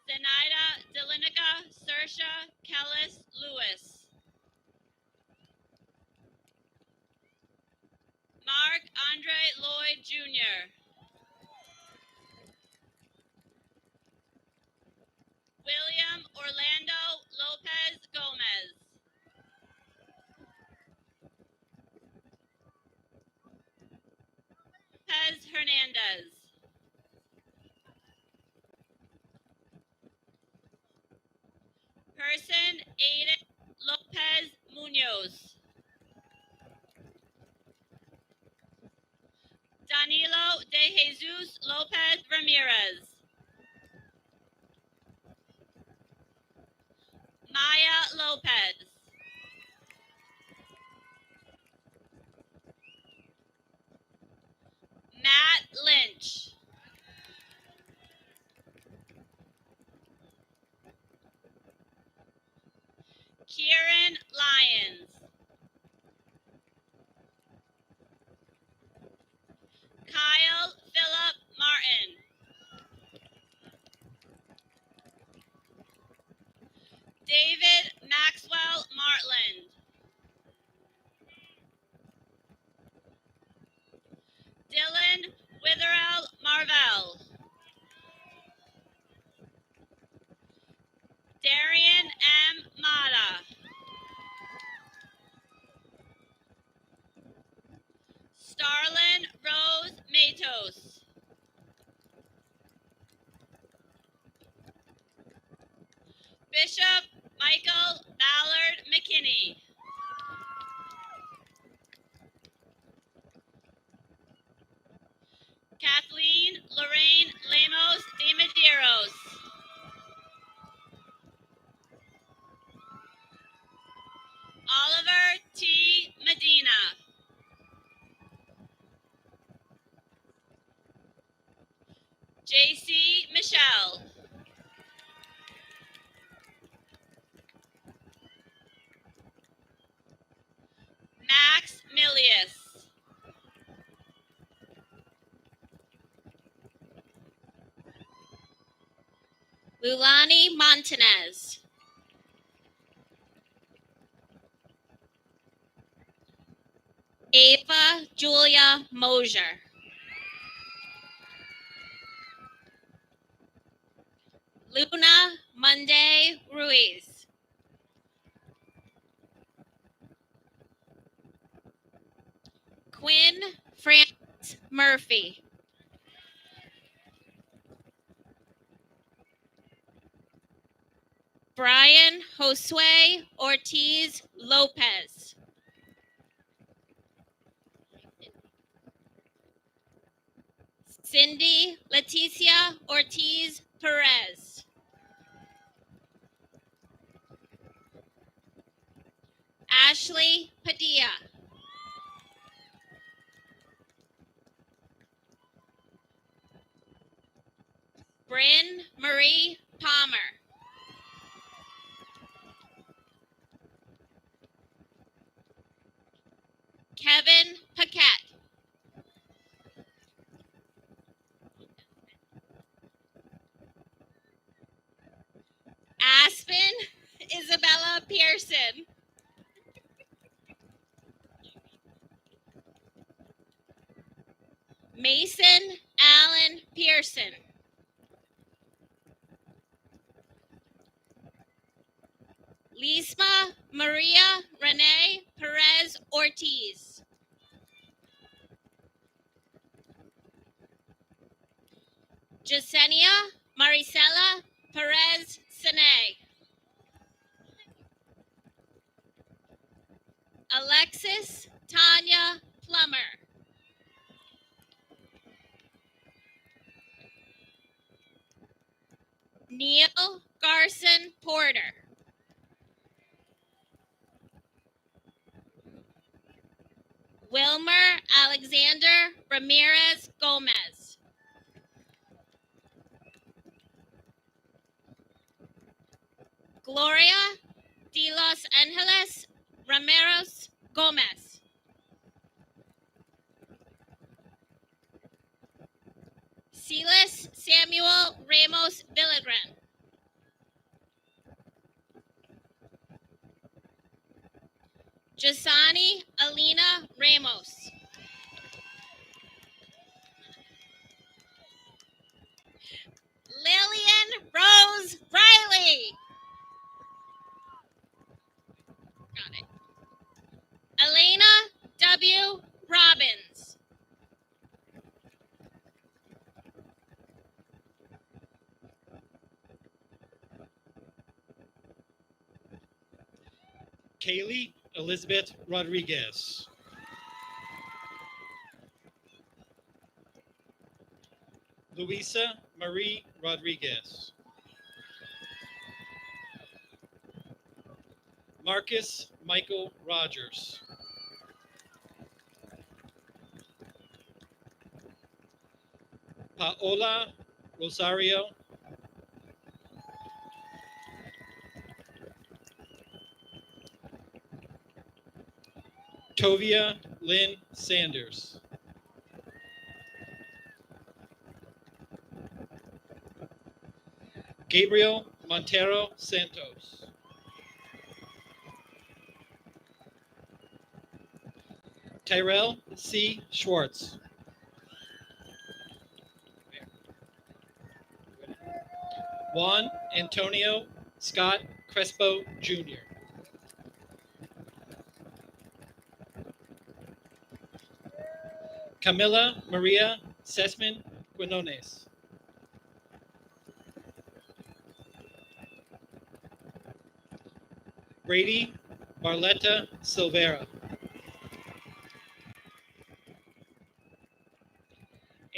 Zenaida Delinica Sersha Kellis Lewis. Mark Andre Lloyd Jr. William Orlando Lopez Gomez. Lopez Hernandez. de Jesus Lopez Ramirez. Maya Lopez. Matt Lynch. Kieran Lyons. Kyle Philip Martin. David Maxwell Martland. Dylan Witherell Marvell. Darian M. Mata. Starlin Rose Matos. Bishop Michael Ballard McKinney. Kathleen Lorraine Lemos de Medeiros. Oliver T. Medina. JC Michelle. Max Milius. Lulani Montanez. Ava Julia Mosier. Luna Monday Ruiz. Quinn France Murphy. Brian Josue Ortiz Lopez. Cindy Leticia Ortiz Perez. Ashley Padilla. Bryn Marie Palmer. Kevin Paquette. Aspen Isabella Pearson. Mason Allen Pearson. Lisma Maria Renee Perez Ortiz. Jasenia Maricela Perez Sine. Alexis Tanya Plummer. Neil Garson Porter. Wilmer Alexander Ramirez Gomez. Gloria de Los Angeles Ramirez Gomez. Silas Samuel Ramos Villagran. Jasani Alina Ramos. Lillian Rose Riley. Got it. Elena W. Robbins. Kaylee Elizabeth Rodriguez. Luisa Marie Rodriguez. Marcus Michael Rogers. Paola Rosario. Tovia Lynn Sanders. Gabriel Montero Santos. Tyrell C. Schwartz. Juan Antonio Scott Crespo Jr. Camila Maria Sesman Quinones. Brady Barletta Silvera.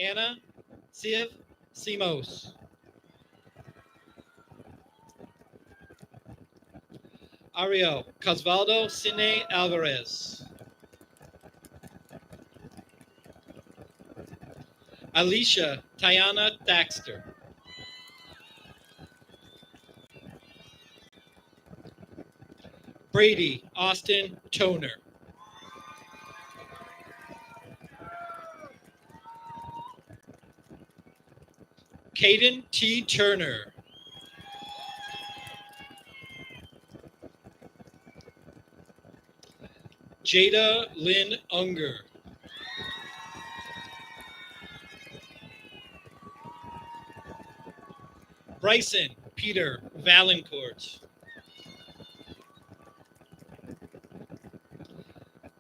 Anna Civ Simos. Ariel Cosvaldo Cine Alvarez. Alicia Tiana Thaxter. Brady Austin Toner. Caden T. Turner. Jada Lynn Unger. Bryson Peter Valancourt.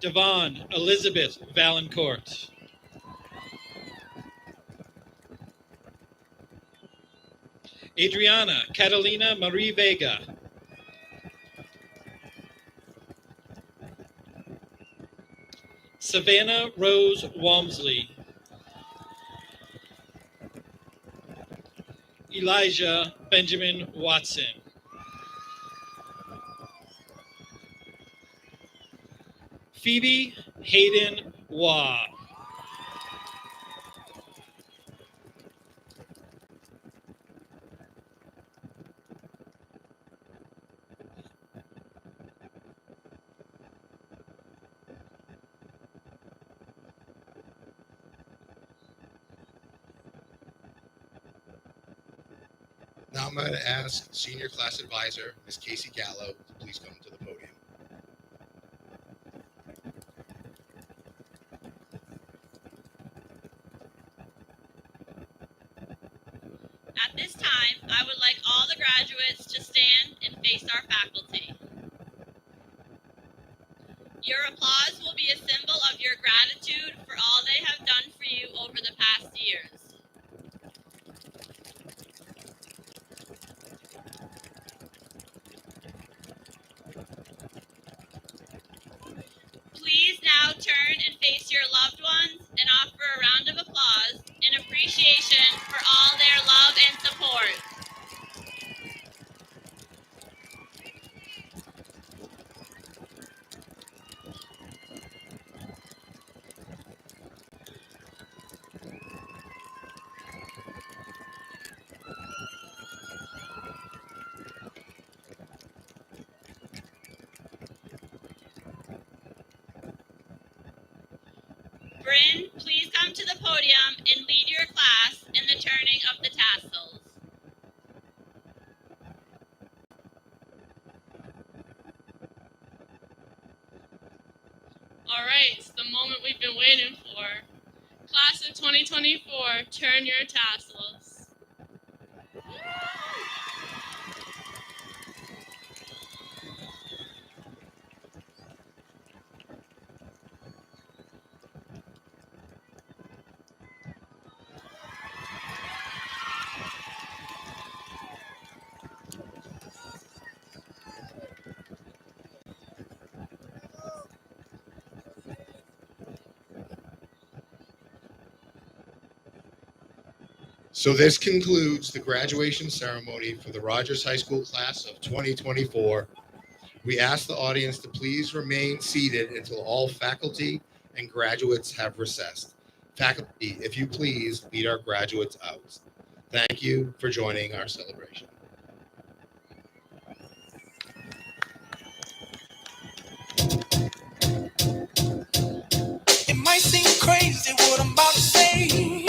Devon Elizabeth Valancourt. Adriana Catalina Marie Vega. Savannah Rose Walmsley. Elijah Benjamin Watson. Phoebe Hayden Waugh. Now I'm going to ask Senior Class Advisor, Ms. Casey Gallo, to please come to the podium. At this time, I would like all the graduates to stand and face our faculty. Your applause will be a symbol of your gratitude for all they have done for you over the past years. Please now turn and face your loved ones and offer a round of applause in appreciation for all their love and support. Bryn, please come to the podium and lead your class in the turning of the tassels. All right, it's the moment we've been waiting for. Class of 2024, turn your tassels. So this concludes the graduation ceremony for the Rogers High School class of 2024. We ask the audience to please remain seated until all faculty and graduates have recessed. Faculty, if you please, lead our graduates out. Thank you for joining our celebration. It might seem crazy what I'm about to say.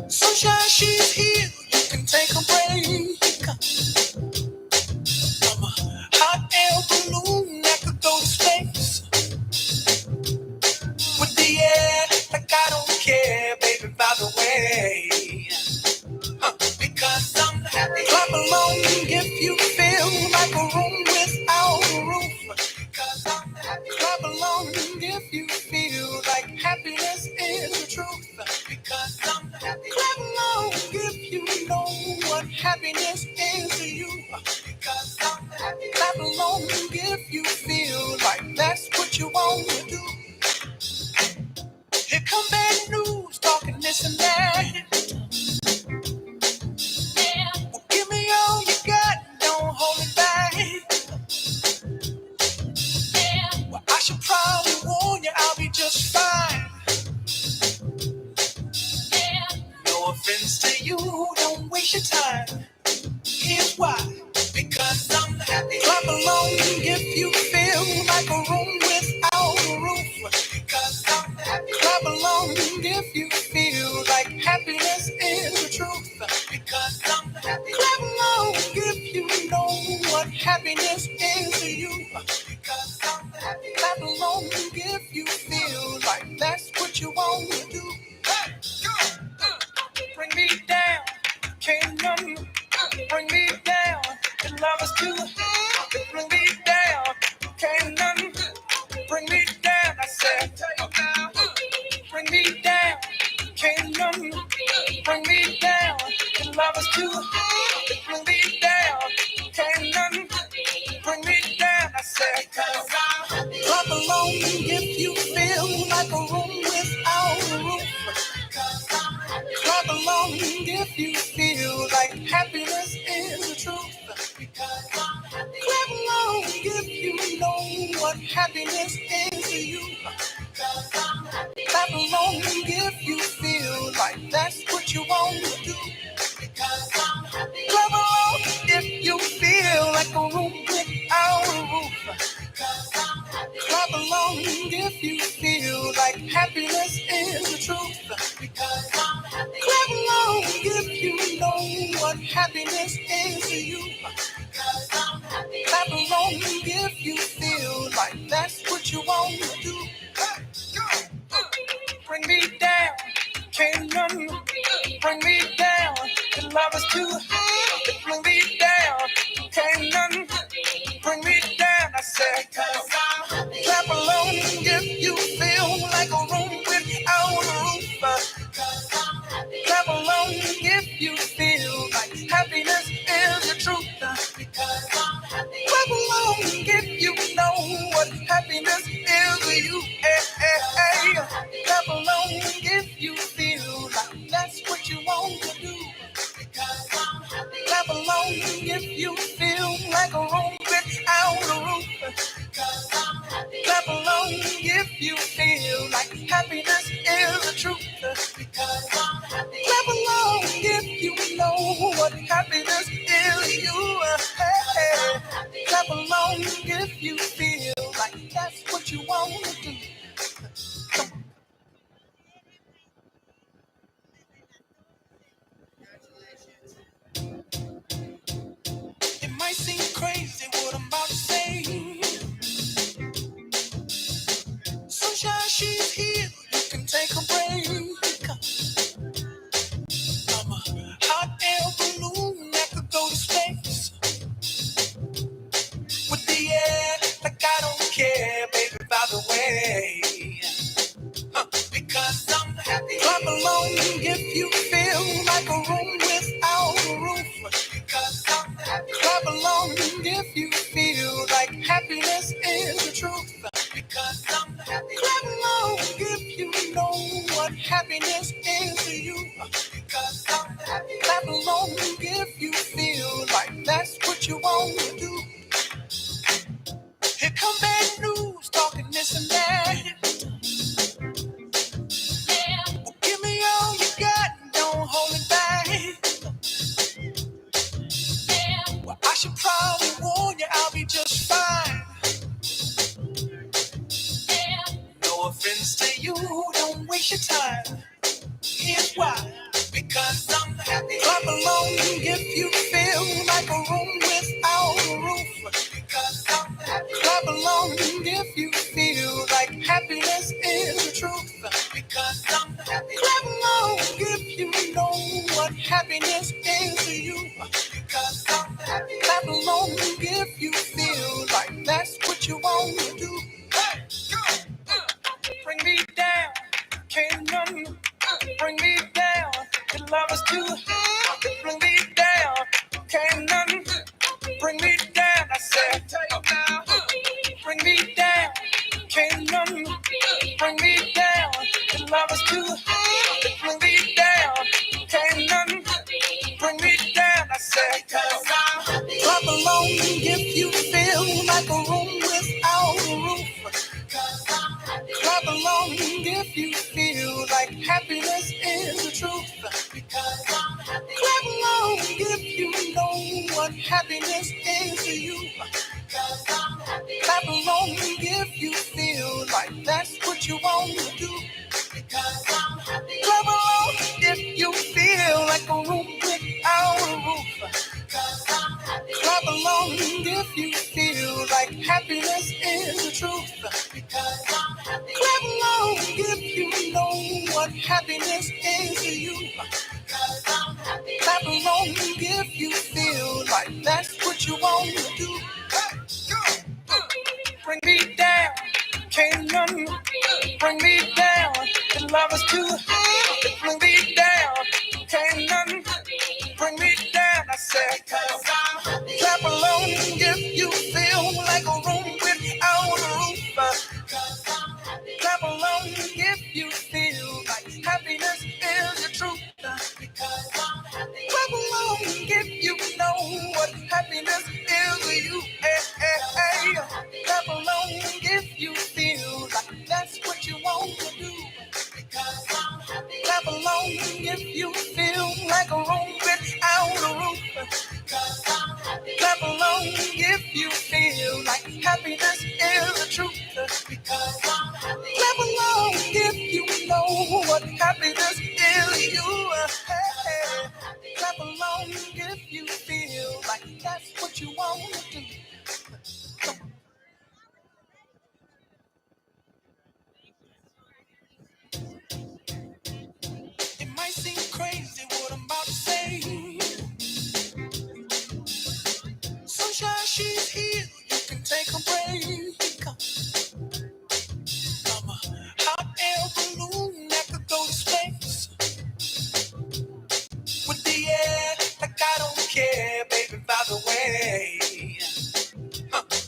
Sunshine, she's here. You can take a break. I'm a hot air balloon that could go to space. With the air, like I don't care, baby, by the way. Because I'm happy. Clap along if you feel like a room without a roof. Because I'm happy. Clap along if you feel like happiness is the truth. Because I'm happy. Clap along if you know what happiness is to you. Because I'm happy. Clap along if you feel like that's what you want to do. Here come bad news, talking this and that. Well, give me all you got, don't hold it back. Well, I should probably warn you, I'll be just fine. No offense to you, don't waste your time. Here's why. Because I'm happy. Clap along if you feel like a room without a roof. Because I'm happy. Clap along if you feel like happiness is the truth. Because I'm happy. Clap along if you know what happiness is to you. Because I'm happy. Clap along if you feel like that's what you want to do. Hey, go. Bring me down, can't none bring me down. The love is too high. Bring me down, can't none bring me down. I said, bring me down, can't none bring me down. The love is too high. Bring me down, can't none bring me down. I said, clap along if you feel like a room without a roof. Clap along if you feel like happiness is the truth. Clap along if you know what happiness is to you. Clap along if you feel like that's what you want to do. Clap along if you feel like a room without a roof. Clap along if you feel like happiness is the truth. Clap along if you know what happiness is to you. Clap along if you feel like that's what you want to do. Bring me down, can't none bring me down. The love is too high. Bring me down, can't none bring me down. I said, clap along if you feel like a room without a roof. Clap along if you feel like happiness is the truth. Clap along if you know what happiness is to you. Clap along if you feel like that's what you want to do. Clap along if you feel like a room without a roof. Clap along if you feel like happiness is the truth. Clap along if you know what happiness is to you. Clap along if you feel like that's what you want to do. It might seem crazy what I'm about to say. Sunshine, she's here. You can take a break. I'm a hot air balloon that could go to space. With the air, like I don't care, baby, by the way. Because I'm happy. Clap along if you feel like a room without a roof. Because I'm happy. Clap along if you feel like happiness is the truth. Because I'm happy. Clap along happiness is to you. Because I'm happy. Clap along if you feel like that's what you want to do. Here come bad news, talking this and that. Well, give me all you got, don't hold it back. Well, I should probably warn you, I'll be just fine. No offense to you, don't waste your time. Here's why. Because I'm happy. Clap along if you feel like a room without a roof. Because I'm happy. Clap along if you feel like happiness is the truth. Because I'm happy. Clap along if you know what happiness is to you. Because I'm happy. Clap along if you feel like that's what you want to do. Hey, go. Bring me down, can't none bring me down. The love is too high. Bring me down, can't none bring me down. I said, now, bring me down, can't none bring me down. The love is too high. Bring me down, can't none bring me down. I said, clap along if you feel like a room without a roof. Clap along if you feel like happiness is the truth. Because I'm happy. Clap along if you know what happiness is to you. Because I'm happy. Clap along if you feel like that's what you want to do. Because I'm happy. Clap along if you feel like a room without a roof. Because I'm happy. Clap along if you feel like happiness is the truth. Because I'm happy. Clap along if you know what happiness is to you. Because I'm happy. Clap along if you feel like that's what you want to do. Hey, go. Bring me down, can't none bring me down. The love is too high. Bring me down, can't none bring me down. I said, cause I'm happy. Clap along if you feel like a room without a roof. Cause I'm happy. Clap along if you feel like happiness is the truth. Because I'm happy. Clap along if you know what happiness is to you. Hey, hey, hey. Clap along if you feel like that's what you want to do. Because I'm happy. Clap along if you feel like a room without a roof. Because I'm happy. Clap along if you feel like happiness is the truth. Because I'm happy. Clap along if you know what happiness is to you. Hey, clap along if you feel like that's what you want to do. It might seem crazy what I'm about to say. Sunshine, she's here. You can take a break. I'm a hot air balloon that could go to space. With the air, like I don't care, baby, by the way.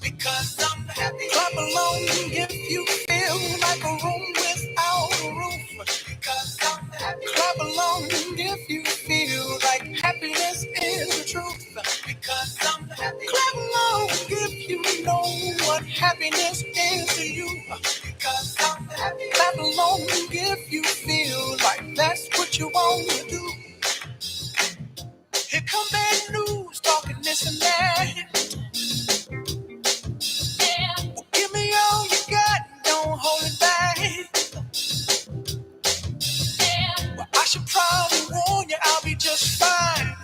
Because I'm happy. Clap along if you feel like a room without a roof. Because I'm happy. Clap along if you feel like happiness is the truth. Because I'm happy. Clap along if you know what happiness is to you. Because I'm happy. Clap along if you feel like that's what you want to do. Here come bad news, talking this and that. Well, give me all you got, don't hold it back. Well, I should probably warn you, I'll be just fine.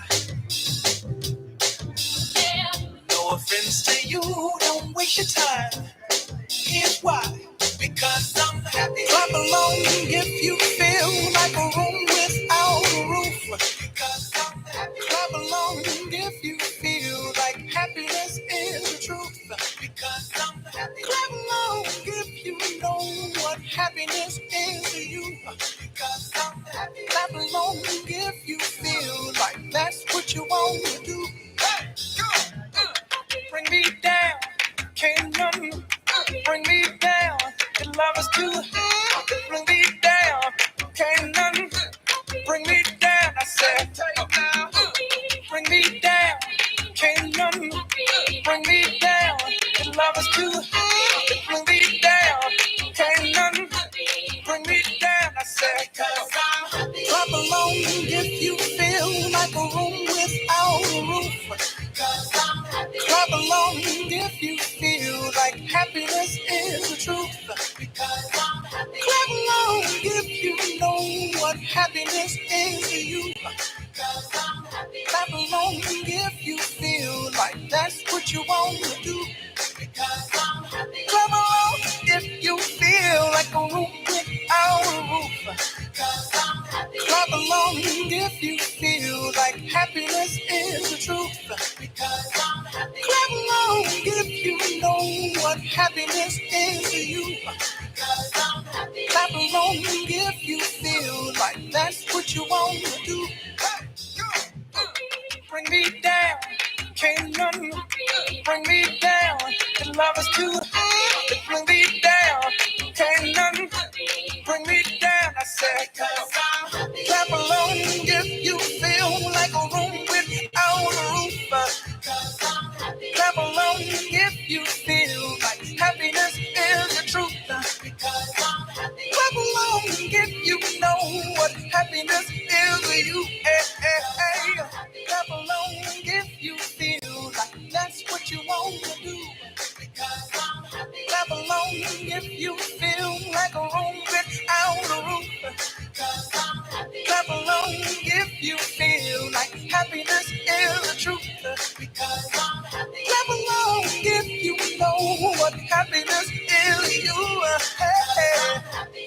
No offense to you, don't waste your time. Here's why. Because I'm happy. Clap along if you feel like a room without a roof. Because I'm happy. Clap along if you feel like happiness is the truth. Because I'm happy. Clap along if you know what happiness is to you. Because I'm happy. Clap along if you feel like that's what you want to do. Hey, go. Bring me down, can't none bring me down. The love is too high. Bring me down, can't Clap along if you feel like happiness is the truth. Because I'm happy. Clap along if you know what happiness is to you. Because I'm happy. Clap along if you feel like that's what you want to do. Because I'm happy. Clap along if you feel like a room without a roof. Because I'm happy. Clap along if you feel like happiness is the truth. Because I'm happy. Clap along if you know what happiness is to you. Because I'm happy. Clap along if you feel like that's what you want to do. Bring me down, can't none bring me down. The love is too high. Bring me down, can't none bring me down. I said, clap along if you feel like a room without a roof. Clap along if you feel like happiness is the truth. Clap along if you know what happiness is to you. Clap along if you feel like that's what you want to do. Clap along if you feel like a room without a roof. Clap along if you feel like happiness is the truth. Clap along if you know what happiness is to you.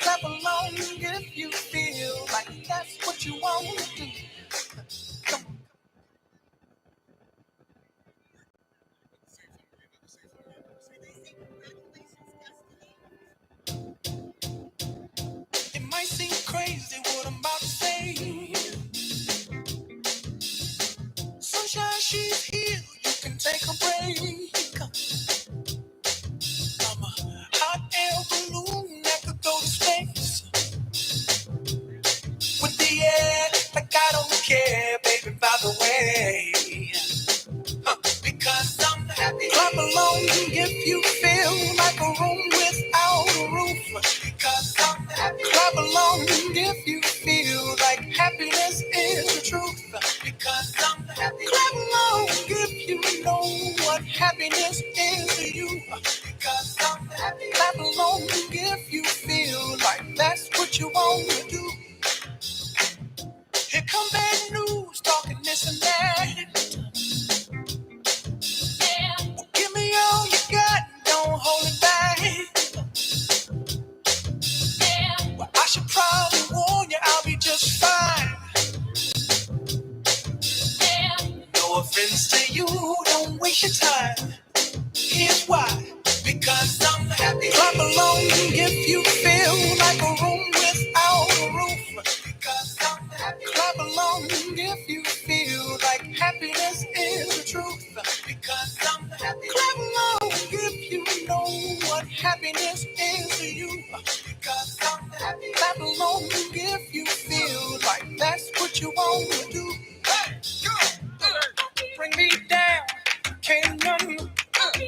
Clap along if you feel like that's what you want to do. Come on. It might seem crazy what I'm about to say. Sunshine, she's here. You can take a break. I'm a hot air balloon that could go to space. With the air, like I don't care, baby, by the way. Because I'm happy. Clap along if you feel like a room without a roof. Because I'm happy. Clap along if you feel like happiness is the truth. Because I'm happy. Clap along if you know what happiness is to you. Because I'm happy. Clap along if you feel like that's what you want to do. Here come bad news, talking this and that. Well, give me all you got, don't hold it back. Well, I should probably warn you, I'll be just fine. No offense to you, don't waste your time. Here's why. Because I'm happy. Clap along if you feel like a room without a roof. Because I'm happy. Clap along if you feel like happiness is the truth. Because I'm happy. Clap along if you know what happiness is to you. Because I'm happy. Clap along if you feel like that's what you want to do. Hey, go. Bring me down, can't none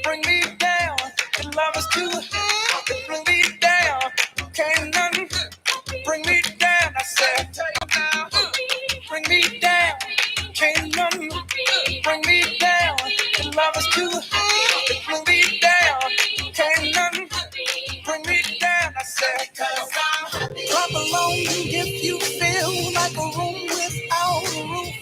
bring me down. The love is too high. Bring me down, can't none bring me down. I said, bring me down, can't none bring me down. The love is too high. Bring me down, can't none bring me down. I said, clap along if you feel like a room without a roof.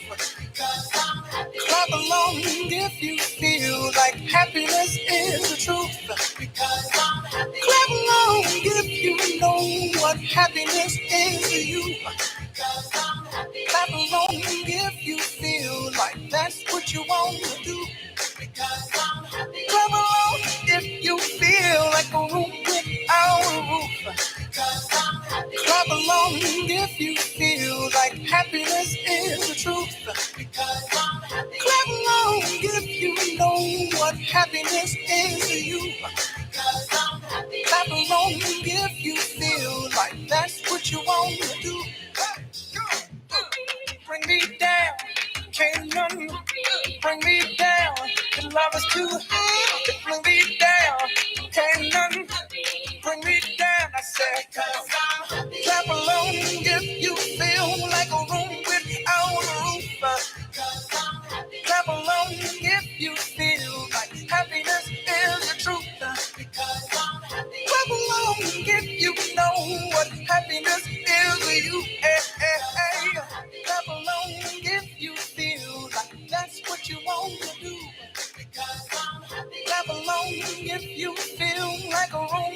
Clap along if you feel like happiness is the truth. Clap along if you know what happiness is to you. Clap along if you feel like that's what you want to do. Clap along if you feel like a room without a roof. Clap along if you feel like happiness is the truth. Clap along if you know what happiness is to you. Clap along if you feel like that's what you want to do. Bring me down, can't none bring me down. The love is too high. Bring me down, can't none bring me down. I said, clap along if you feel like a room without a roof. Clap along if you feel like Happiness is you. Hey, hey, hey. Clap along if you feel like that's what you want to do. Clap along if you feel like a room